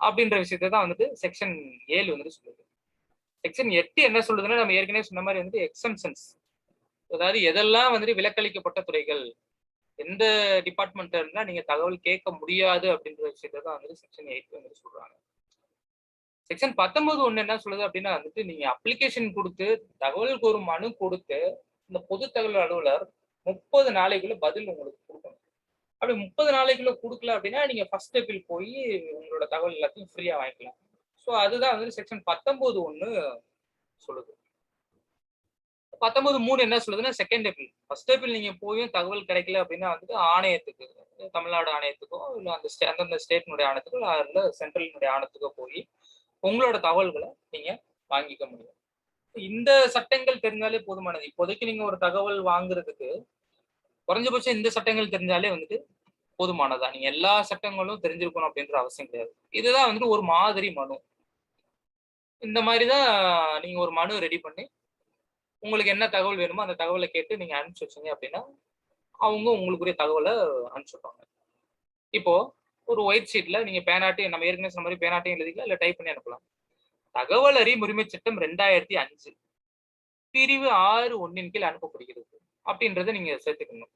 அப்படின்ற விஷயத்தை தான் வந்துட்டு செக்ஷன் 7 வந்துட்டு சொல்லுது. செக்ஷன் 8 என்ன சொல்லுதுன்னா நம்ம ஏற்கனவே சொன்ன மாதிரி வந்துட்டு எக்ஸம்ஷன்ஸ், அதாவது எதெல்லாம் வந்துட்டு விலக்களிக்கப்பட்ட துறைகள், எந்த டிபார்ட்மெண்ட்ல இருந்தா நீங்க தகவல் கேட்க முடியாது அப்படின்ற விஷயத்தை தான் வந்துட்டு செக்ஷன் 8 வந்துட்டு சொல்றாங்க. செக்ஷன் 19(1) என்ன சொல்லுது அப்படின்னா வந்துட்டு நீங்க அப்ளிகேஷன் கொடுத்து தகவலுக்கு ஒரு மனு கொடுத்து இந்த பொது தகவல் அலுவலர் 30 நாளைக்குள்ள பதில் உங்களுக்கு கொடுக்கணும். அப்படி 30 நாளைக்குள்ள கொடுக்கல அப்படின்னா நீங்க ஃபர்ஸ்ட் அப்பீல் போய் உங்களோட தகவல் எல்லாத்தையும் ஃப்ரீயா வாங்கிக்கலாம். ஸோ அதுதான் வந்து செக்ஷன் 19(1) சொல்லுது. 19(3) என்ன சொல்லுதுன்னா செகண்ட் அப்பீல். ஃபர்ஸ்ட் அப்பீல் நீங்க போய் தகவல் கிடைக்கல அப்படின்னா வந்துட்டு ஆணையத்துக்கு, தமிழ்நாடு ஆணையத்துக்கோ இல்ல அந்த அந்தந்த ஸ்டேட்னுடைய ஆணையத்துக்கோ இல்ல சென்ட்ரலினுடைய ஆணையத்துக்கோ போய் உங்களோட தகவல்களை நீங்க வாங்கிக்க முடியும். இந்த சட்டங்கள் தெரிஞ்சாலே போதுமானது. இப்போதைக்கு நீங்க ஒரு தகவல் வாங்குறதுக்கு குறைஞ்சபட்சம் இந்த சட்டங்கள் தெரிஞ்சாலே வந்துட்டு போதுமானதா, நீங்க எல்லா சட்டங்களும் தெரிஞ்சிருக்கணும் அப்படின்ற அவசியம் கிடையாது. இதுதான் வந்துட்டு ஒரு மாதிரி மனு. இந்த மாதிரிதான் நீங்க ஒரு மனு ரெடி பண்ணி உங்களுக்கு என்ன தகவல் வேணுமோ அந்த தகவலை கேட்டு நீங்க அனுப்பிச்சு வச்சீங்க அப்படின்னா அவங்க உங்களுக்குரிய தகவலை அனுப்பிச்சுப்பாங்க. இப்போ ஒரு ஒயிட் ஷீட்ல நீங்க பேனாட்டையும் நம்ம ஏற்கனவே சொன்ன மாதிரி பேனாட்டையும் எழுதிக்கலாம் இல்ல டைப் பண்ணி அனுப்பலாம். தகவல் அறியும் உரிமை சட்டம் 2005 பிரிவு 6(1) கீழ் அனுப்பப்படுகிறது அப்படின்றத நீங்க சேர்த்துக்கணும்.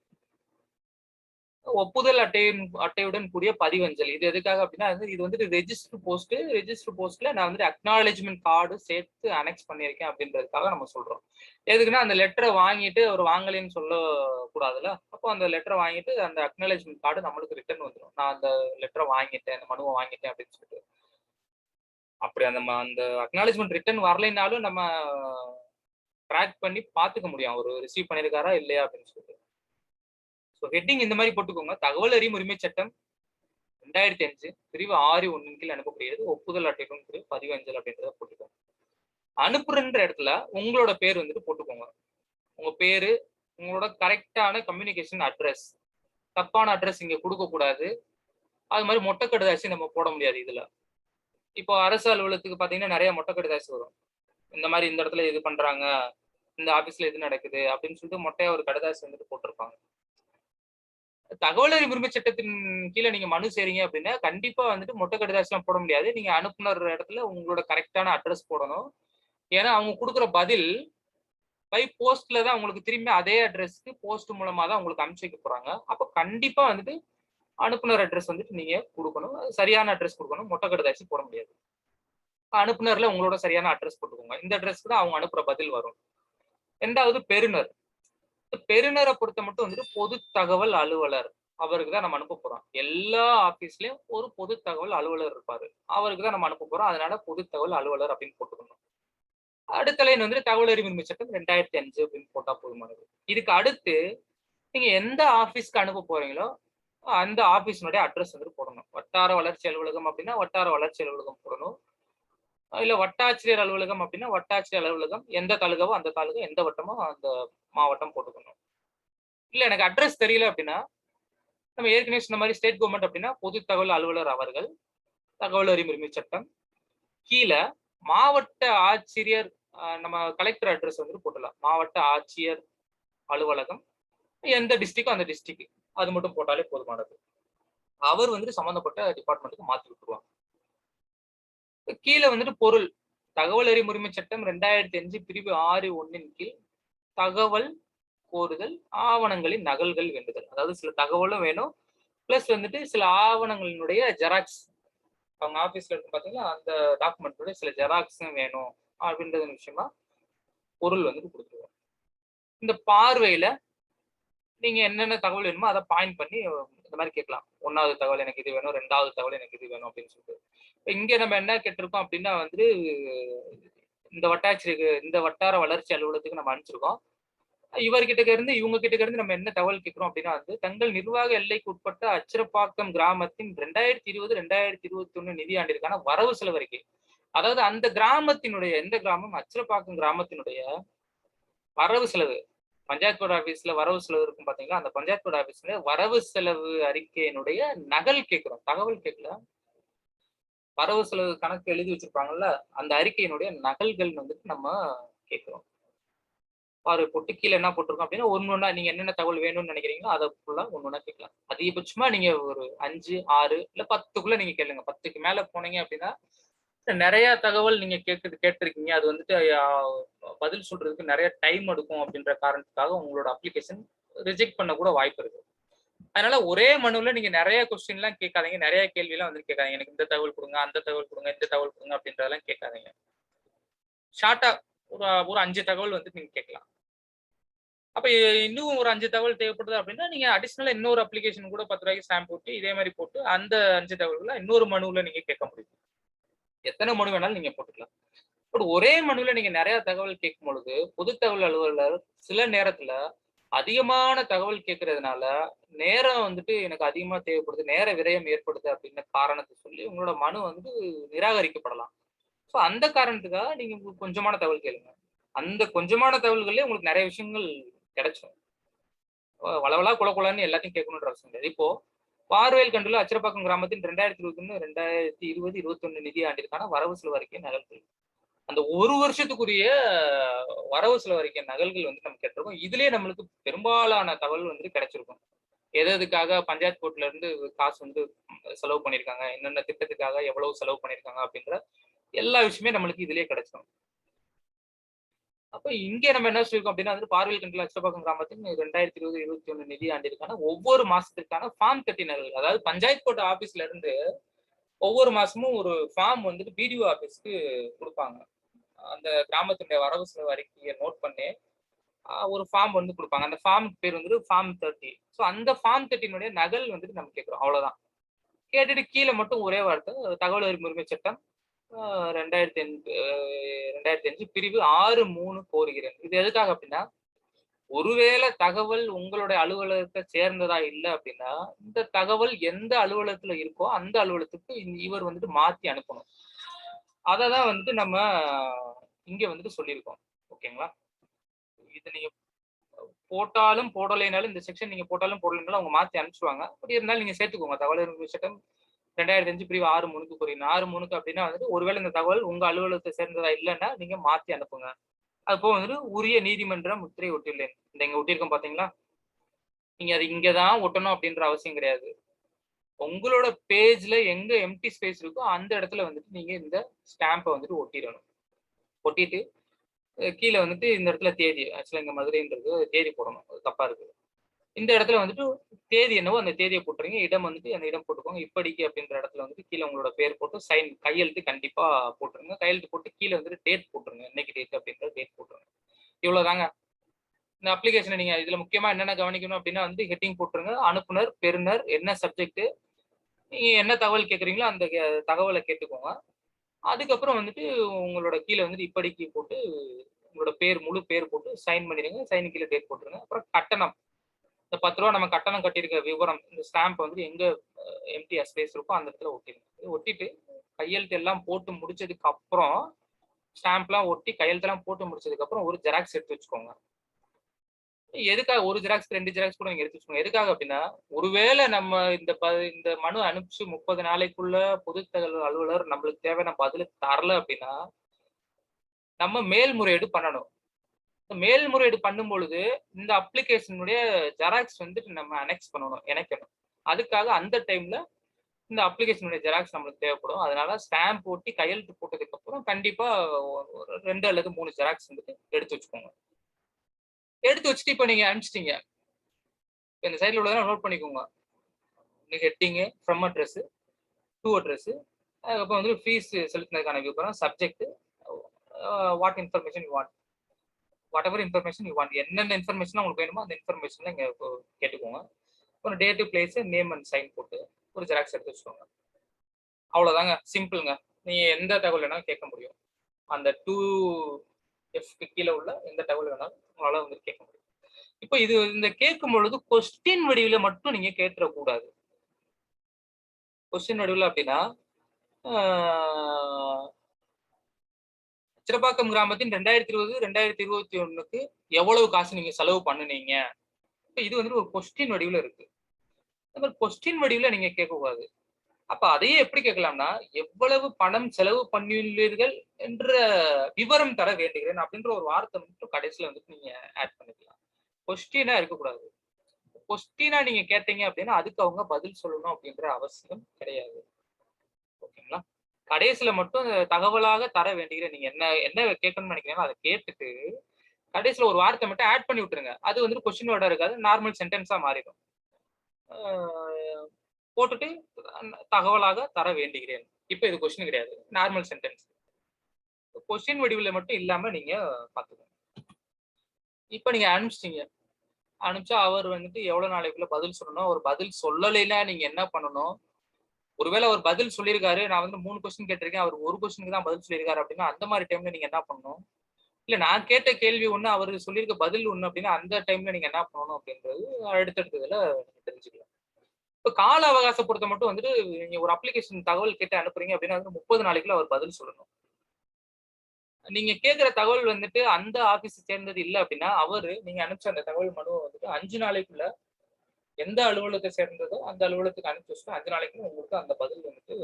ஒப்புதல் அட்டையுடன் கூடிய பதிவஞ்சல், இது எதுக்காக அப்படின்னா இது வந்துட்டு ரெஜிஸ்டர் போஸ்ட்ல நான் வந்துட்டு அக்னாலஜ்மெண்ட் கார்டு சேர்த்து அனெக்ஸ் பண்ணியிருக்கேன் அப்படின்றதுக்காக நம்ம சொல்றோம். எதுக்குன்னா அந்த லெட்டரை வாங்கிட்டு அவர் வாங்கலைன்னு சொல்ல கூடாதுல்ல, அப்போ அந்த லெட்டரை வாங்கிட்டு அந்த அக்னாலஜ்மெண்ட் கார்டு நம்மளுக்கு ரிட்டர்ன் வந்துடும், நான் அந்த லெட்டரை வாங்கிட்டேன், அந்த மனுவை வாங்கிட்டேன் அப்படின்னு சொல்லிட்டு. அப்படி அந்த அக்னாலஜ்மெண்ட் ரிட்டர்ன் வரலைனாலும் நம்ம ட்ராக் பண்ணி பார்த்துக்க முடியும் அவர் ரிசீவ் பண்ணியிருக்காரா இல்லையா அப்படின்னு சொல்லிட்டு. ஸோ ஹெட்டிங் இந்த மாதிரி போட்டுக்கோங்க, தகவல் அறியும் உரிமை சட்டம் 2005 பிரிவு 6(1) கீழ் அனுப்பப்படுகிறது, ஒப்புதல் அட்டையுடன் கூடிய பதிவஞ்சல் அப்படின்றத போட்டுக்கோங்க. அனுப்புறன்ற இடத்துல உங்களோட பேர் வந்துட்டு போட்டுக்கோங்க. உங்க பேரு, உங்களோட கரெக்டான கம்யூனிகேஷன் அட்ரஸ், தப்பான அட்ரஸ் இங்க கொடுக்க கூடாது. அது மாதிரி மொட்டை கடிதாசி நம்ம போட முடியாது இதுல. இப்போ அரசு அலுவலகத்துக்கு பாத்தீங்கன்னா நிறைய மொட்டை கடிதாசி வரும். இந்த மாதிரி இந்த இடத்துல இது பண்றாங்க, இந்த ஆபீஸ்ல இது நடக்குது அப்படின்னு சொல்லிட்டு மொட்டையா ஒரு கடிதாசி வந்துட்டு போட்டிருப்பாங்க. தகவல் அறியும் உரிமை சட்டத்தின் கீழே நீங்க மனு செய்றீங்க அப்படின்னா கண்டிப்பா வந்துட்டு மொட்டை கடிதாசி எல்லாம் போட முடியாது. நீங்க அனுப்புனர் இடத்துல உங்களோட கரெக்டான அட்ரஸ் போடணும். ஏன்னா அவங்க கொடுக்குற பதில் பை போஸ்ட்ல தான் உங்களுக்கு திரும்பி அதே அட்ரஸ்க்கு போஸ்ட் மூலமா தான் உங்களுக்கு அனுப்பிச்சு வைக்க போறாங்க. அப்ப கண்டிப்பா வந்துட்டு அனுப்புனர் அட்ரஸ் வந்துட்டு நீங்க கொடுக்கணும். சரியான அட்ரஸ் கொடுக்கணும். மொட்டை கடிதாசி போட முடியாது. அனுப்புனர்ல உங்களோட சரியான அட்ரஸ் போட்டுக்கோங்க. இந்த அட்ரஸ்க்கு தான் அவங்க அனுப்புற பதில் வரும். ரெண்டாவது பெறுநர். பெறுநரை பொறுத்த மட்டும் வந்துட்டு பொது தகவல் அலுவலர் அவருக்கு தான் நம்ம அனுப்ப போறோம். எல்லா ஆபீஸ்லயும் ஒரு பொது தகவல் அலுவலர் இருப்பாரு. அவருக்கு தான் நம்ம அனுப்ப போறோம். அதனால பொது தகவல் அலுவலர் அப்படின்னு போட்டுக்கணும். அடுத்த லைன் வந்துட்டு தகவல் அறிவு உரிமை சட்டம் 2005 அப்படின்னு போட்டா போதுமானது. இதுக்கு அடுத்து நீங்க எந்த ஆபீஸ்க்கு அனுப்ப போறீங்களோ அந்த ஆபீஸினுடைய அட்ரஸ் வந்துட்டு போடணும். வட்டார வளர்ச்சி அலுவலகம் அப்படின்னா வட்டார வளர்ச்சி அலுவலகம் போடணும். இல்ல வட்டாட்சியர் அலுவலகம் அப்படின்னா வட்டாட்சியர் அலுவலகம், எந்த தாலுகாவோ அந்த தாலுகா, எந்த வட்டமோ அந்த மாவட்டம் போட்டுக்கணும். இல்ல எனக்கு அட்ரஸ் தெரியல அப்படின்னா நம்ம ஏற்கனவே சொன்ன மாதிரி ஸ்டேட் கவர்மெண்ட் அப்படின்னா பொது தகவல் அலுவலர் அவர்கள், தகவல் அறியும் உரிமை சட்டம். கீழே மாவட்ட ஆட்சியர், நம்ம கலெக்டர் அட்ரஸ் வந்துட்டு போட்டலாம். மாவட்ட ஆட்சியர் அலுவலகம், எந்த டிஸ்ட்ரிக்டோ அந்த டிஸ்ட்ரிக்ட், அது மட்டும் போட்டாலே போதுமானது. அவர் வந்துட்டு சம்பந்தப்பட்ட டிபார்ட்மெண்ட்டுக்கு மாத்தி விட்டுருவாங்க. கீழே வந்துட்டு பொருள், தகவல் அறியும் உரிமை சட்டம் 2005 பிரிவு 6(1) கீழ் தகவல் கோருதல், ஆவணங்களின் நகல்கள் வேண்டுதல். அதாவது சில தகவலும் வேணும், பிளஸ் வந்துட்டு சில ஆவணங்களினுடைய ஜெராக்ஸ், அவங்க ஆபீஸ்ல இருக்கு பாத்தீங்கன்னா அந்த டாக்குமெண்ட்டோட சில ஜெராக்ஸும் வேணும் அப்படின்றது விஷயமா பொருள் வந்துட்டு கொடுத்துருவோம். இந்த பார்வையில நீங்க என்னென்ன தகவல் வேணுமோ அதை பாயிண்ட் பண்ணி இந்த மாதிரி கேட்கலாம். 1வது தகவல் எனக்கு இது வேணும், 2வது தகவல் எனக்கு இது வேணும் அப்படின்னு சொல்லிட்டு. இங்க நம்ம என்ன கேட்டிருக்கோம் அப்படின்னா வந்து இந்த வட்டாட்சியருக்கு, இந்த வட்டார வளர்ச்சி அலுவலகத்துக்கு நம்ம அனுப்பிச்சிருக்கோம். இவர்கிட்ட இருந்து இவங்க கிட்ட இருந்து நம்ம என்ன தகவல் கேட்கிறோம் அப்படின்னா வந்து தங்கள் நிர்வாக எல்லைக்கு உட்பட்ட அச்சிரப்பாக்கம் கிராமத்தின் 2020-2021 நிதியாண்டிற்கான வரவு செலவு அறிக்கை. அதாவது அந்த கிராமத்தினுடைய, எந்த கிராமம், அச்சிரப்பாக்கம் கிராமத்தினுடைய வரவு செலவு, பஞ்சாயத்து போர்டு ஆபீஸ்ல வரவு செலவு இருக்கும் பாத்தீங்களா, அந்த பஞ்சாயத்து போர்டு ஆபீஸ்ல வரவு செலவு அறிக்கையினுடைய நகல் கேட்கிறோம், தகவல் கேட்கல. வரவு செலவு கணக்கு எழுதி வச்சிருப்பாங்கல்ல, அந்த அறிக்கையினுடைய நகல்கள் வந்துட்டு நம்ம கேட்கிறோம். பார்வை போட்டு கீழே என்ன போட்டிருக்கோம் அப்படின்னா ஒன்னொன்னா நீங்க என்னென்ன தகவல் வேணும்னு நினைக்கிறீங்களோ அதை ஃபுல்லா ஒன்னொன்னா கேட்கலாம். அதிகபட்சமா நீங்க ஒரு 5, 6 இல்ல 10க்குள்ள நீங்க கேளுங்க. 10க்கு மேல போனீங்க அப்படின்னா நிறைய தகவல் நீங்க கேட்டிருக்கீங்க, அது வந்துட்டு பதில் சொல்றதுக்கு நிறைய டைம் எடுக்கும் அப்படின்ற காரணத்துக்காக உங்களோட அப்ளிகேஷன் ரிஜெக்ட் பண்ண கூட வாய்ப்பு இருக்கு. அதனால ஒரே மனுவில் நீங்க நிறைய கொஸ்டின் எல்லாம் கேட்காதீங்க, நிறைய கேள்வி எல்லாம் வந்து கேட்காதீங்க. எனக்கு இந்த தகவல் கொடுங்க, அந்த தகவல் கொடுங்க, இந்த தகவல் கொடுங்க அப்படின்றதெல்லாம் கேட்காதீங்க. ஷார்ட்டா ஒரு 5 தகவல் வந்து நீங்க கேட்கலாம். அப்ப இன்னும் ஒரு 5 தகவல் தேவைப்படுது அப்படின்னா நீங்க அடிஷனலா இன்னொரு அப்ளிகேஷன் கூட 10 ரூபாய்க்கு ஸ்டாம்ப் போட்டு இதே மாதிரி போட்டு அந்த 5 தகவல்களை இன்னொரு மனுவில் நீங்க கேட்க முடியும். எத்தனை மனு வேணாலும் நீங்க போட்டுக்கலாம். பட் ஒரே மனுவில் நீங்க நிறைய தகவல் கேட்கும் பொழுது பொது தகவல் அலுவலர் சில நேரத்துல அதிகமான தகவல் கேட்கறதுனால நேரம் வந்துட்டு எனக்கு அதிகமா தேவைப்படுது, நேர விரயம் ஏற்படுது அப்படின்னு காரணத்தை சொல்லி உங்களோட மனு வந்து நிராகரிக்கப்படலாம். ஸோ அந்த காரணத்துக்காக நீங்க கொஞ்சமான தகவல் கேளுங்க. அந்த கொஞ்சமான தகவல்களே உங்களுக்கு நிறைய விஷயங்கள் கிடைச்சிடும். வளவலா குளக்குளன்னு எல்லாத்தையும் கேட்கணுன்ற அவசியம் கிடையாது. இப்போ பார்வையில் கண்டுள்ள அச்சிரப்பாக்கம் கிராமத்தின் 2021-2021 நிதி ஆண்டிற்கான வரவு செலவு அறிக்கை நகல்கள், அந்த ஒரு வருஷத்துக்குரிய வரவு செலவு அறிக்கை நகல்கள் வந்து நம்ம கேட்டிருக்கோம். இதுலயே நம்மளுக்கு பெரும்பாலான தகவல் வந்து கிடைச்சிருக்கும். எதுக்காக பஞ்சாயத்து போர்ட்ல இருந்து காசு வந்து செலவு பண்ணியிருக்காங்க, என்னென்ன திட்டத்துக்காக எவ்வளவு செலவு பண்ணியிருக்காங்க அப்படின்ற எல்லா விஷயமே நம்மளுக்கு இதுலயே கிடைச்சிடும். அப்ப இங்கே நம்ம என்ன சொல்லிருக்கோம் அப்படின்னா வந்து பார்வையில் கண்டுள்ள அச்சப்பாக்கம் கிராமத்தின் 2020-2021 நிதி ஆண்டிற்கான ஒவ்வொரு மாசத்துக்கான ஃபார்ம் 30 நகல், அதாவது பஞ்சாயத்து போர்டு ஆபீஸ்ல இருந்து ஒவ்வொரு மாசமும் ஒரு ஃபார்ம் வந்துட்டு பிடிஓ ஆபீஸ்க்கு கொடுப்பாங்க. அந்த கிராமத்தினுடைய வரவு செலவு அறிக்கையை நோட் பண்ணி ஒரு ஃபார்ம் வந்து கொடுப்பாங்க. அந்த ஃபார்ம் பேர் வந்துட்டு ஃபார்ம் 30. ஸோ அந்த ஃபார்ம் 30 நகல் வந்துட்டு நம்ம கேட்கிறோம். அவ்வளவுதான். கேட்டுட்டு கீழே மட்டும் ஒரே வார்த்தை தகவல் அறியும் உரிமை சட்டம் 2005 பிரிவு 6(3) கோருகிறேன். இது எதுக்காக அப்படின்னா ஒருவேளை தகவல் உங்களுடைய அலுவலகத்தை சேர்ந்ததா இல்லை அப்படின்னா இந்த தகவல் எந்த அலுவலகத்துல இருக்கோ அந்த அலுவலகத்துக்கு இவர் வந்துட்டு மாத்தி அனுப்பணும். அததான் வந்துட்டு நம்ம இங்க வந்துட்டு சொல்லியிருக்கோம். ஓகேங்களா? இது நீங்க போட்டாலும் போடலைனாலும் இந்த செக்ஷன் நீங்க போட்டாலும் போடலைனாலும் அவங்க மாத்தி அனுப்பிச்சுவாங்க. அப்படி இருந்தாலும் நீங்க சேர்த்துக்கோங்க. தகவல் அறியும் சட்டம் 2005 பிரிவு 6(3) கூறின 6(3) அப்படின்னா வந்துட்டு ஒருவேளை இந்த தகவல் உங்க அலுவலகத்தை சேர்ந்ததா இல்லைன்னா நீங்க மாத்தி அனுப்புங்க. அப்போ வந்துட்டு உரிய நீதிமன்றம் முத்திரை ஒட்டியுள்ளேன். இந்த இங்க ஒட்டியிருக்கோம் பாத்தீங்களா? நீங்க அது இங்கதான் ஒட்டணும் அப்படின்ற அவசியம் கிடையாது. உங்களோட பேஜ்ல எங்க எம்டி ஸ்பேஸ் இருக்கோ அந்த இடத்துல வந்துட்டு நீங்க இந்த ஸ்டாம்பை வந்துட்டு ஒட்டிடணும். ஒட்டிட்டு கீழே வந்துட்டு இந்த இடத்துல தேதி, ஆக்சுவலா இங்க மதுரைன்றது தேதி போடணும், அது தப்பா இருக்கு. இந்த இடத்துல வந்துட்டு தேதி என்னவோ அந்த தேதியை போட்டுருங்க, இடம் வந்துட்டு அந்த இடம் போட்டுக்கோங்க. இப்படிக்கு அப்படின்ற இடத்துல வந்துட்டு கீழே உங்களோட பேர் போட்டு சைன் கையெழுத்து கண்டிப்பா போட்டுருங்க. கையெழுத்து போட்டு கீழே வந்துட்டு டேட் போட்டுருங்க, என்னைக்கு டேட் அப்படின்ற டேட் போட்டுருங்க. இவ்வளவுதாங்க. இந்த அப்ளிகேஷனை நீங்க இதுல முக்கியமா என்னென்ன கவனிக்கணும் அப்படின்னா வந்து ஹெட்டிங் போட்டுருங்க, அனுப்புனர், பெறுநர், என்ன சப்ஜெக்ட், நீங்க என்ன தகவல் கேட்குறீங்களோ அந்த தகவலை கேட்டுக்கோங்க. அதுக்கப்புறம் வந்துட்டு உங்களோட கீழே வந்துட்டு இப்படிக்கு போட்டு உங்களோட பேர் முழு பேர் போட்டு சைன் பண்ணிடுங்க. சைன் கீழே டேட் போட்டுருங்க. அப்புறம் கட்டணம், இந்த 10 ரூபா நம்ம கட்டணம் கட்டியிருக்க விவரம், இந்த ஸ்டாம்ப் வந்துட்டு எங்க எம்டி ஸ்பேஸ் இருக்கோ அந்த இடத்துல ஒட்டிடுங்க. ஒட்டிட்டு கையெழுத்து எல்லாம் போட்டு முடிச்சதுக்கு அப்புறம் ஸ்டாம்ப்லாம் ஒட்டி கையெழுத்தெல்லாம் போட்டு முடிச்சதுக்கு அப்புறம் ஒரு ஜெராக்ஸ் எடுத்து வச்சுக்கோங்க. எதுக்காக ஒரு ஜெராக்ஸ் 2 ஜெராக்ஸ் கூட நீங்க எடுத்து வச்சுக்கோங்க. எதுக்காக அப்படின்னா ஒருவேளை நம்ம இந்த மனு அனுப்பிச்சு 30 நாளைக்குள்ள பொதுத்தகவல் அலுவலர் நம்மளுக்கு தேவையான பதில் தரல அப்படின்னா நம்ம மேல்முறையீடு பண்ணணும். மேல்முறையீடு பண்ணும் பொழுது இந்த அப்ளிகேஷனுடைய ஜெராக்ஸ் வந்துட்டு நம்ம அனெக்ஸ் பண்ணணும், இணைக்கணும். அதுக்காக அந்த டைம்ல இந்த அப்ளிகேஷனுடைய ஜெராக்ஸ் நம்மளுக்கு தேவைப்படும். அதனால ஸ்டாம்ப் போட்டு கையெழுத்து போட்டதுக்கு அப்புறம் கண்டிப்பா ஒரு 2 அல்லது 3 ஜெராக்ஸ் வந்துட்டு எடுத்து வச்சுக்கோங்க. எடுத்து வச்சுட்டு இப்போ நீங்க அனுப்பிச்சிட்டீங்க. இந்த சைடில் உள்ளதெல்லாம் நோட் பண்ணிக்கோங்க. Heading, from address, to address, அதுக்கப்புறம் வந்து ஃபீஸ் செலுத்தினதுக்கான விவரம், subject, what information you want, whatever information you want, என்னென்ன இன்ஃபர்மேஷன் உங்களுக்கு வேணுமோ அந்த இன்ஃபர்மேஷன் இங்கே கேட்டுக்கோங்க. ஒரு date, place, name and sign போட்டு ஒரு ஜெராக்ஸ் எடுத்து வச்சுக்கோங்க. அவ்வளோதாங்க, சிம்பிளுங்க. நீங்கள் எந்த தகவல் வேணாலும் கேட்க முடியும். அந்த 2F கீழே உள்ள எந்த தகவல் வேணாலும் உங்களால் வந்து கேட்க முடியும். இப்போ இது இந்த கேட்கும் பொழுது கொஸ்டின் வடிவில மட்டும் நீங்க கேட்டுறக்கூடாது. கொஸ்டின் வடிவில் அப்படின்னா சிறப்பாக்கம் கிராமத்தின் 2020, 2021க்கு எவ்வளவு காசு நீங்க செலவு பண்ணுனீங்க, இது வந்துட்டு ஒரு கொஸ்டின் வடிவில் இருக்கு. கொஸ்டின் வடிவில் நீங்க கேட்கக்கூடாது. அப்ப அதையே எப்படி கேட்கலாம்னா எவ்வளவு பணம் செலவு பண்ணியுள்ளீர்கள் என்ற விவரம் தர வேண்டுகிறேன் அப்படின்ற ஒரு வார்த்தை மட்டும் கடைசியில வந்துட்டு நீங்க ஆட் பண்ணிக்கலாம். கொஸ்டினா இருக்கக்கூடாது. கொஸ்டினா நீங்க கேட்டீங்க அப்படின்னா அதுக்கு அவங்க பதில் சொல்லணும் அப்படின்ற அவசியம் கிடையாது. ஓகேங்களா? கடைசியில மட்டும் தகவலாக தர வேண்டுகிறேன். நீங்க என்ன என்ன கேட்கணும்னு நினைக்கிறீங்களோ அதை கேட்டுட்டு கடைசியில ஒரு வார்த்தை மட்டும் ஆட் பண்ணி விட்டுருங்க. அது வந்துட்டு கொஸ்டின் வேர்டா இருக்காது, நார்மல் சென்டென்ஸா மாறிடும். போட்டுட்டு தகவலாக தர வேண்டுகிறேன். இப்ப இது கொஸ்டின் கிடையாது, நார்மல் சென்டென்ஸ். கொஸ்டின் வடிவில் மட்டும் இல்லாம நீங்க பாத்துக்கோங்க. இப்ப நீங்க அனுப்பிச்சிட்டீங்க. அனுப்பிச்சா அவர் வந்துட்டு எவ்வளவு நாளைக்குள்ள பதில் சொல்லணும். அவர் பதில் சொல்லலைன்னா நீங்க என்ன பண்ணணும்? ஒருவேளை அவர் பதில் சொல்லியிருக்காரு, நான் வந்து 3 கொஸ்டின் கேட்டிருக்கேன், அவர் ஒரு கொஸ்டினுக்கு தான் பதில் சொல்லியிருக்காரு அப்படின்னா அந்த மாதிரி டைம்ல நீங்க என்ன பண்ணணும்? இல்ல நான் கேட்ட கேள்வி ஒண்ணு, அவரு சொல்லியிருக்க பதில் ஒண்ணு அப்படின்னா அந்த டைம்ல நீங்க என்ன பண்ணணும் அப்படின்றது அடுத்தடுத்ததுல தெரிஞ்சுக்கலாம். இப்ப கால அவகாசம் பொறுத்த மட்டும் வந்துட்டு நீங்க ஒரு அப்ளிகேஷன் தகவல் கேட்டு அனுப்புறீங்க அப்படின்னா 30 நாளைக்குள்ள அவர் பதில் சொல்லணும். நீங்க கேட்கிற தகவல் வந்துட்டு அந்த ஆபீஸ் சேர்ந்தது இல்லை அப்படின்னா அவரு நீங்க அனுப்பிச்ச அந்த தகவல் மனுவை வந்துட்டு 5 நாளைக்குள்ள எந்த அலுவலகத்தை சேர்ந்ததோ அந்த அலுவலகத்துக்கு அனுப்பிச்சு வச்சுட்டு 5 நாளைக்குள்ள உங்களுக்கு அந்த பதில் வந்துட்டு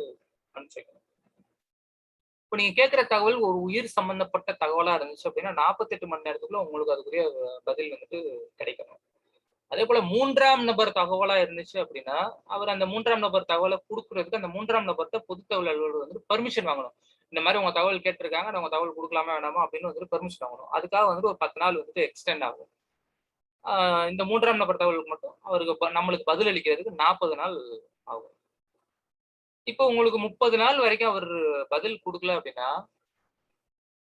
அனுப்பிச்சிக்கணும். இப்போ நீங்க கேட்கிற தகவல் ஒரு உயிர் சம்பந்தப்பட்ட தகவலா இருந்துச்சு அப்படின்னா 48 மணி நேரத்துக்குள்ள உங்களுக்கு அதுக்குரிய பதில் வந்துட்டு கிடைக்கணும். அதே போல 3ஆம் நபர் தகவலா இருந்துச்சு அப்படின்னா அவர் அந்த 3ஆம் நபர் தகவலை கொடுக்கறதுக்கு அந்த 3ஆம் நபர்கிட்ட பொது தகவல் அலுவலர் வந்து பெர்மிஷன் வாங்கணும். இந்த மாதிரி உங்க தகவல் கேட்டிருக்காங்க, உங்க தகவல் கொடுக்கலாமா வேணாமா அப்படின்னு வந்துட்டு பெர்மிஷன் வாங்கணும். அதுக்காக வந்துட்டு ஒரு 10 நாள் வந்துட்டு எக்ஸ்டெண்ட் ஆகும். இந்த 3ஆம் நபர் தகவலுக்கு மட்டும் அவருக்கு நம்மளுக்கு பதில் அளிக்கிறதுக்கு 40 நாள் ஆகும். இப்போ உங்களுக்கு 30 நாள் வரைக்கும் அவர் பதில் கொடுக்கல அப்படின்னா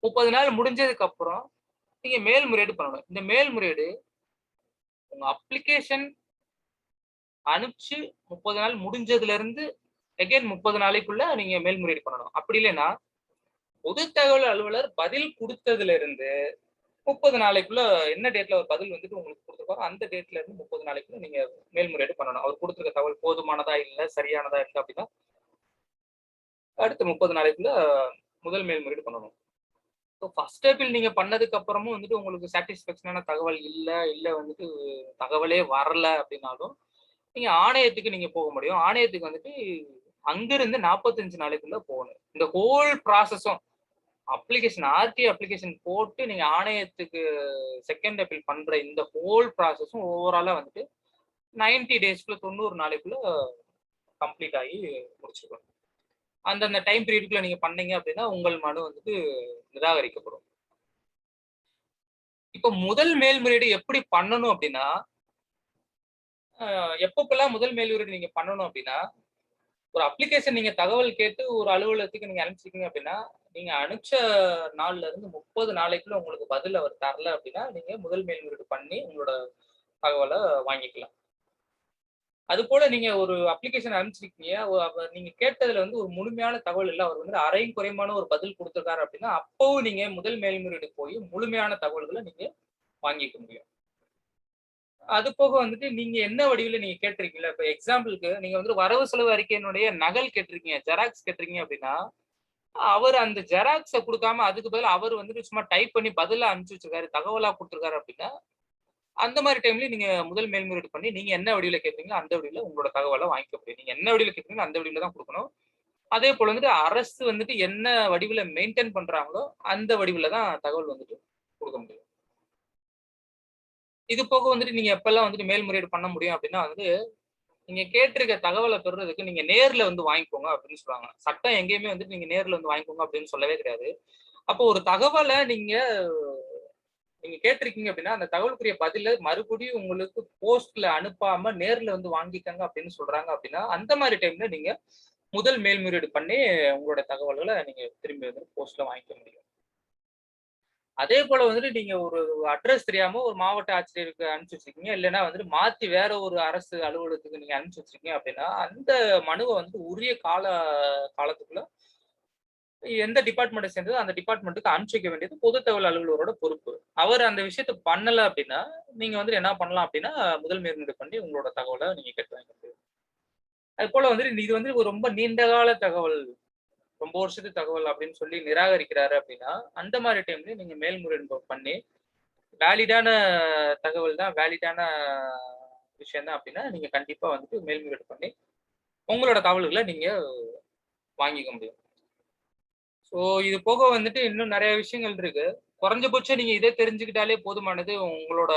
30 நாள் முடிஞ்சதுக்கு அப்புறம் நீங்க மேல்முறையீடு பண்ணணும். இந்த மேல்முறையீடு உங்க அப்ளிகேஷன் அனுப்பிச்சு 30 நாள் முடிஞ்சதுல இருந்து அகைன் 30 நாளைக்குள்ள நீங்க மேல்முறையீடு பண்ணணும். அப்படி இல்லைன்னா பொது தகவல் அலுவலர் பதில் கொடுத்ததுல இருந்து 30 நாளைக்குள்ள என்ன டேட்ல ஒரு பதில் வந்துட்டு உங்களுக்கு கொடுத்துருப்பாரோ அந்த டேட்ல இருந்து 30 நாளைக்குள்ள நீங்க மேல்முறையீடு பண்ணணும். அவர் கொடுத்துருக்க தகவல் போதுமானதா இல்லை, சரியானதா இல்லை அப்படின்னா அடுத்த 30 நாளைக்குள்ள முதல் மேல்முறையீடு பண்ணணும். ஃபர்ஸ்ட் ஸ்டெப்பில் நீங்க பண்ணதுக்கு அப்புறமும் வந்துட்டு உங்களுக்கு சாட்டிஸ்பேக்ஷனான தகவல் இல்லை வந்துட்டு தகவலே வரல அப்படின்னாலும் நீங்க ஆணையத்துக்கு நீங்க போக முடியும். ஆணையத்துக்கு வந்துட்டு அங்கிருந்து 45 நாளைக்குள்ள போகணும். இந்த ஹோல் ப்ராசஸும் அப்ளிகேஷன் ஆர்டிஓ அப்ளிகேஷன் போட்டு நீங்க ஆணையத்துக்கு செகண்ட் அப்பீல் பண்ற இந்த ஹோல் ப்ராசஸும் ஓவராலா வந்துட்டு 90 டேஸ்க்குள்ள 90 நாளைக்குள்ள கம்ப்ளீட் ஆகி முடிச்சிருக்கணும். அந்தந்த டைம் பீரியடுக்குள்ள நீங்க பண்ணீங்க அப்படின்னா உங்கள் மனு வந்துட்டு நிராகரிக்கப்படும். இப்ப முதல் மேல்முறையீடு எப்படி பண்ணணும் அப்படின்னா, எப்பப்பெல்லாம் முதல் மேல்முறையீடு நீங்க பண்ணணும் அப்படின்னா, ஒரு அப்ளிகேஷன் நீங்க தகவல் கேட்டு ஒரு அலுவலகத்துக்கு நீங்க அனுப்பிச்சிருக்கீங்க அப்படின்னா, நீங்க அனுப்பிச்ச நாள்ல இருந்து 30 நாளைக்குள்ள உங்களுக்கு பதில் அவர் தரல அப்படின்னா, நீங்க முதல் மேல்முறையீடு பண்ணி உங்களோட தகவல வாங்கிக்கலாம். அது போல நீங்க ஒரு அப்ளிகேஷன் அனுப்பிச்சிருக்கீங்க. நீங்க கேட்டதுல வந்து ஒரு முழுமையான தகவல் இல்ல. அவர் வந்து அரையும் குறையுமான ஒரு பதில் குடுத்திருக்காரு அப்படின்னா, அப்பவும் நீங்க முதல் மேல்முறையீடு போய் முழுமையான தகவல்கள நீங்க வாங்கிக்க முடியும். அது போக வந்துட்டு நீங்க என்ன வடிவில நீங்க கேட்டிருக்கீங்கல்ல, இப்ப எக்ஸாம்பிள்க்கு நீங்க வந்து வரவு செலவு அறிக்கையினுடைய நகல் கேட்டிருக்கீங்க, ஜெராக்ஸ் கேட்டிருக்கீங்க அப்படின்னா, அவர் அந்த ஜெராக்ஸ குடுக்காம அதுக்கு பதிலா அவர் வந்துட்டு சும்மா டைப் பண்ணி பதிலா அனுப்பிச்சு வச்சிருக்காரு, தகவலா குடுத்திருக்காரு அப்படின்னா, அந்த மாரி டைம்ல நீங்க முதல் மேல்முறையீடு பண்ணி, நீங்க என்ன வடிவில கேட்கிறீங்களோ, அந்த வடிவில உங்களோட தகவல வாங்கிக்க முடியும். நீங்க என்ன வடிவில கேட்கிறீங்களோ, அந்த வடிவில தான் குடுக்கணும். அதே போல வந்துட்டு அரசு வந்துட்டு என்ன வடிவில மெயின்டெயின் பண்றாங்களோ, அந்த வடிவில தான் தகவல் வந்துட்டு குடுக்க முடியும். இது போக வந்துட்டு நீங்க எப்பல்லாம் வந்துட்டு மேல்முறையீடு பண்ண முடியும் அப்படின்னா வந்து, நீங்க கேட்டிருக்க தகவல பெறுறதுக்கு நீங்க நேர்ல வந்து வாங்கிக்கோங்க அப்படின்னு சொல்லுவாங்க. சட்டம் எங்கேயுமே வந்துட்டு நீங்க நேர்ல வந்து வாங்கிக்கோங்க அப்படின்னு சொல்லவே கிடையாது. அப்போ ஒரு தகவல நீங்க நீங்க கேட்டிருக்கீங்க அப்படின்னா, அந்த தகவலுக்குரிய பதில மறுபடியும் உங்களுக்கு போஸ்ட்ல அனுப்பாம நேர்ல வந்து வாங்கிக்கங்க அப்படின்னு சொல்றாங்க அப்படின்னா, அந்த மாரி டைம்ல நீங்க முதல் மேல்முறையீடு பண்ணி உங்களோட தகவல்கள நீங்க திரும்பி வந்து போஸ்ட்ல வாங்கிக்க முடியும். அதே போல வந்துட்டு நீங்க ஒரு அட்ரஸ் தெரியாம ஒரு மாவட்ட ஆட்சியருக்கு அனுப்பிச்சு வச்சிருக்கீங்க. இல்லன்னா வந்துட்டு மாத்தி வேற ஒரு அரசு அலுவலகத்துக்கு நீங்க அனுப்பிச்சு வச்சிருக்கீங்க அப்படின்னா, அந்த மனுவ வந்து உரிய காலத்துக்குள்ள எந்த டிபார்ட்மெண்ட்ட சேர்ந்ததோ அந்த டிபார்ட்மெண்ட்டுக்கு அனுப்பிச்சு வைக்க வேண்டியது பொது தகவல் அலுவலரோட பொறுப்பு. அவர் அந்த விஷயத்த பண்ணல அப்படின்னா, நீங்க வந்துட்டு என்ன பண்ணலாம் அப்படின்னா, முதல் மேல்முறையீடு பண்ணி உங்களோட தகவல நீங்க கேட்டு வாங்கிக்க முடியும். அதுபோல வந்துட்டு இது வந்து ஒரு ரொம்ப நீண்ட கால தகவல், ரொம்ப வருஷத்து தகவல் அப்படின்னு சொல்லி நிராகரிக்கிறாரு அப்படின்னா, அந்த மாரி டைம்ல நீங்க மேல்முறையீடு பண்ணி வேலிடான தகவல் தான், வேலிடான விஷயம் தான் அப்படின்னா, நீங்க கண்டிப்பா வந்துட்டு மேல்முறையீடு பண்ணி, உங்களோட தகவல்கள நீங்க வாங்கிக்க முடியும். ஸோ இது போக வந்துட்டு இன்னும் நெறைய விஷயங்கள் இருக்கு. குறைஞ்சபட்சம் நீங்க இத தெரிஞ்சுக்கிட்டாலே போதுமானது. உங்களோட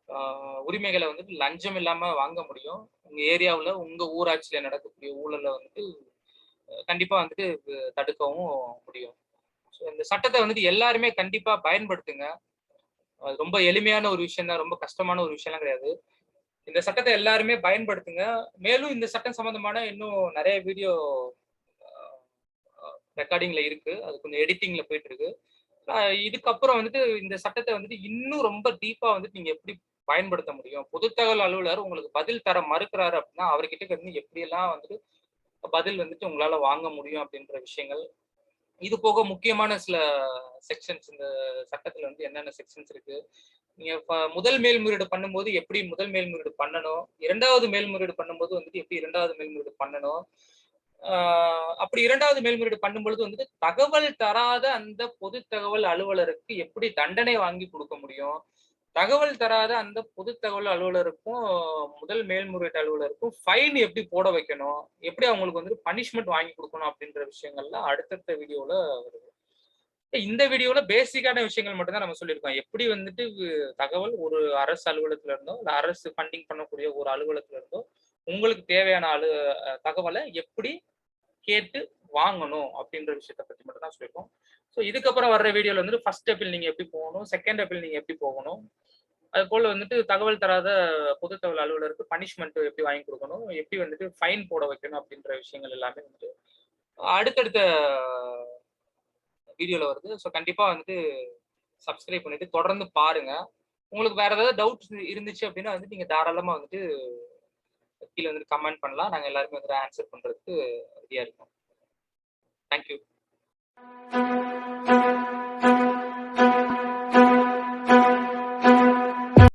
அ உரிமைகள வந்துட்டு லஞ்சம் இல்லாம வாங்க முடியும். உங்க ஏரியாவுல, உங்க ஊராட்சியில நடக்கக்கூடிய ஊழல வந்துட்டு கண்டிப்பா வந்துட்டு தடுக்கவும் முடியும். ஸோ இந்த சட்டத்த வந்துட்டு எல்லாருமே கண்டிப்பா பயன்படுத்துங்க. அது ரொம்ப எளிமையான ஒரு விஷயம் தான். ரொம்ப கஷ்டமான ஒரு விஷயம்லாம் கிடையாது. இந்த சட்டத்த எல்லாருமே பயன்படுத்துங்க. மேலும் இந்த சட்டம் சம்பந்தமான இன்னும் நெறைய வீடியோ அ அ ரெக்கார்டிங்ல இருக்கு. அது கொஞ்சம் எடிட்டிங்ல போயிட்டு இருக்கு. அ இதுக்கப்புறம் வந்துட்டு இந்த சட்டத்த வந்துட்டு இன்னும் ரொம்ப டீப்பா வந்துட்டு நீங்க எப்படி பயன்படுத்த முடியும்? பொதுத் தகவல் அலுவலர் உங்களுக்கு பதில் தர மறுக்கிறாரு அப்படின்னா, அவர்கிட்ட இருந்து எப்படியெல்லாம் வந்துட்டு பதில் வந்துட்டு உங்களால வாங்க முடியும் அப்படின்ற விஷயங்கள். இது போக முக்கியமான சில செக்ஷன்ஸ் இந்த சட்டத்துல வந்து என்னென்ன செக்ஷன்ஸ் இருக்கு? நீங்க முதல் மேல்முறையீடு பண்ணும்போது எப்படி முதல் மேல்முறையீடு பண்ணணும்? 2வது மேல்முறையீடு பண்ணும்போது வந்துட்டு எப்படி 2வது மேல்முறையீடு பண்ணணும்? ஆ அப்படி 2வது மேல்முறையீடு பண்ணும்பொழுது வந்துட்டு, தகவல் தராத அந்த பொது தகவல் அலுவலருக்கு எப்படி தண்டனை வாங்கி குடுக்க முடியும்? தகவல் தராத அந்த பொது தகவல் அலுவலருக்கும், முதல் மேல்முறையீட்டு அலுவலருக்கும் ஃபைன் எப்படி போட வைக்கணும்? எப்படி அவங்களுக்கு வந்து பனிஷ்மென்ட் வாங்கி குடுக்கணும்? அப்படின்ற விஷயங்கள்லாம் அடுத்தடுத்த வீடியோல வருது. இந்த வீடியோல பேசிக்கான விஷயங்கள் மட்டும் தான் நம்ம சொல்லியிருக்கோம். எப்படி வந்துட்டு தகவல் ஒரு அரசு அலுவலகத்துல இருந்தோ, இல்ல அரசு ஃபண்டிங் பண்ணக்கூடிய ஒரு அலுவலகத்துல இருந்தோ, உங்களுக்கு தேவையான தகவல எப்படி கேட்டு வாங்கணும் அப்படின்ற விஷயத்த பத்தி மட்டும் தான் சொல்லியிருக்கோம். ஸோ இதுக்கப்புறம் வர்ற வீடியோல வந்துட்டு ஃபர்ஸ்ட் அப்பீல் நீங்க எப்படி போகணும்? செகண்ட் அப்பீல் நீங்க எப்படி போகணும்? அதுபோல வந்துட்டு தகவல் தராத பொது தகவல் அலுவலருக்கு பனிஷ்மென்ட் எப்படி வாங்கி குடுக்கணும்? எப்படி வந்துட்டு ஃபைன் போட வைக்கணும்? அப்படின்ற விஷயங்கள் எல்லாமே வந்துட்டு அடுத்தடுத்த வீடியோல வருது. ஸோ கண்டிப்பா வந்துட்டு சப்ஸ்கிரைப் பண்ணிட்டு தொடர்ந்து பாருங்க. உங்களுக்கு வேற ஏதாவது டவுட்ஸ் இருந்துச்சு அப்படின்னா வந்துட்டு நீங்க தாராளமா வந்துட்டு கீழ வந்துட்டு கமெண்ட் பண்ணலாம். நாங்க எல்லாருமே வந்துட்டு ஆன்ஸர் பண்றதுக்கு ரெடியா இருக்கோம். Thank you.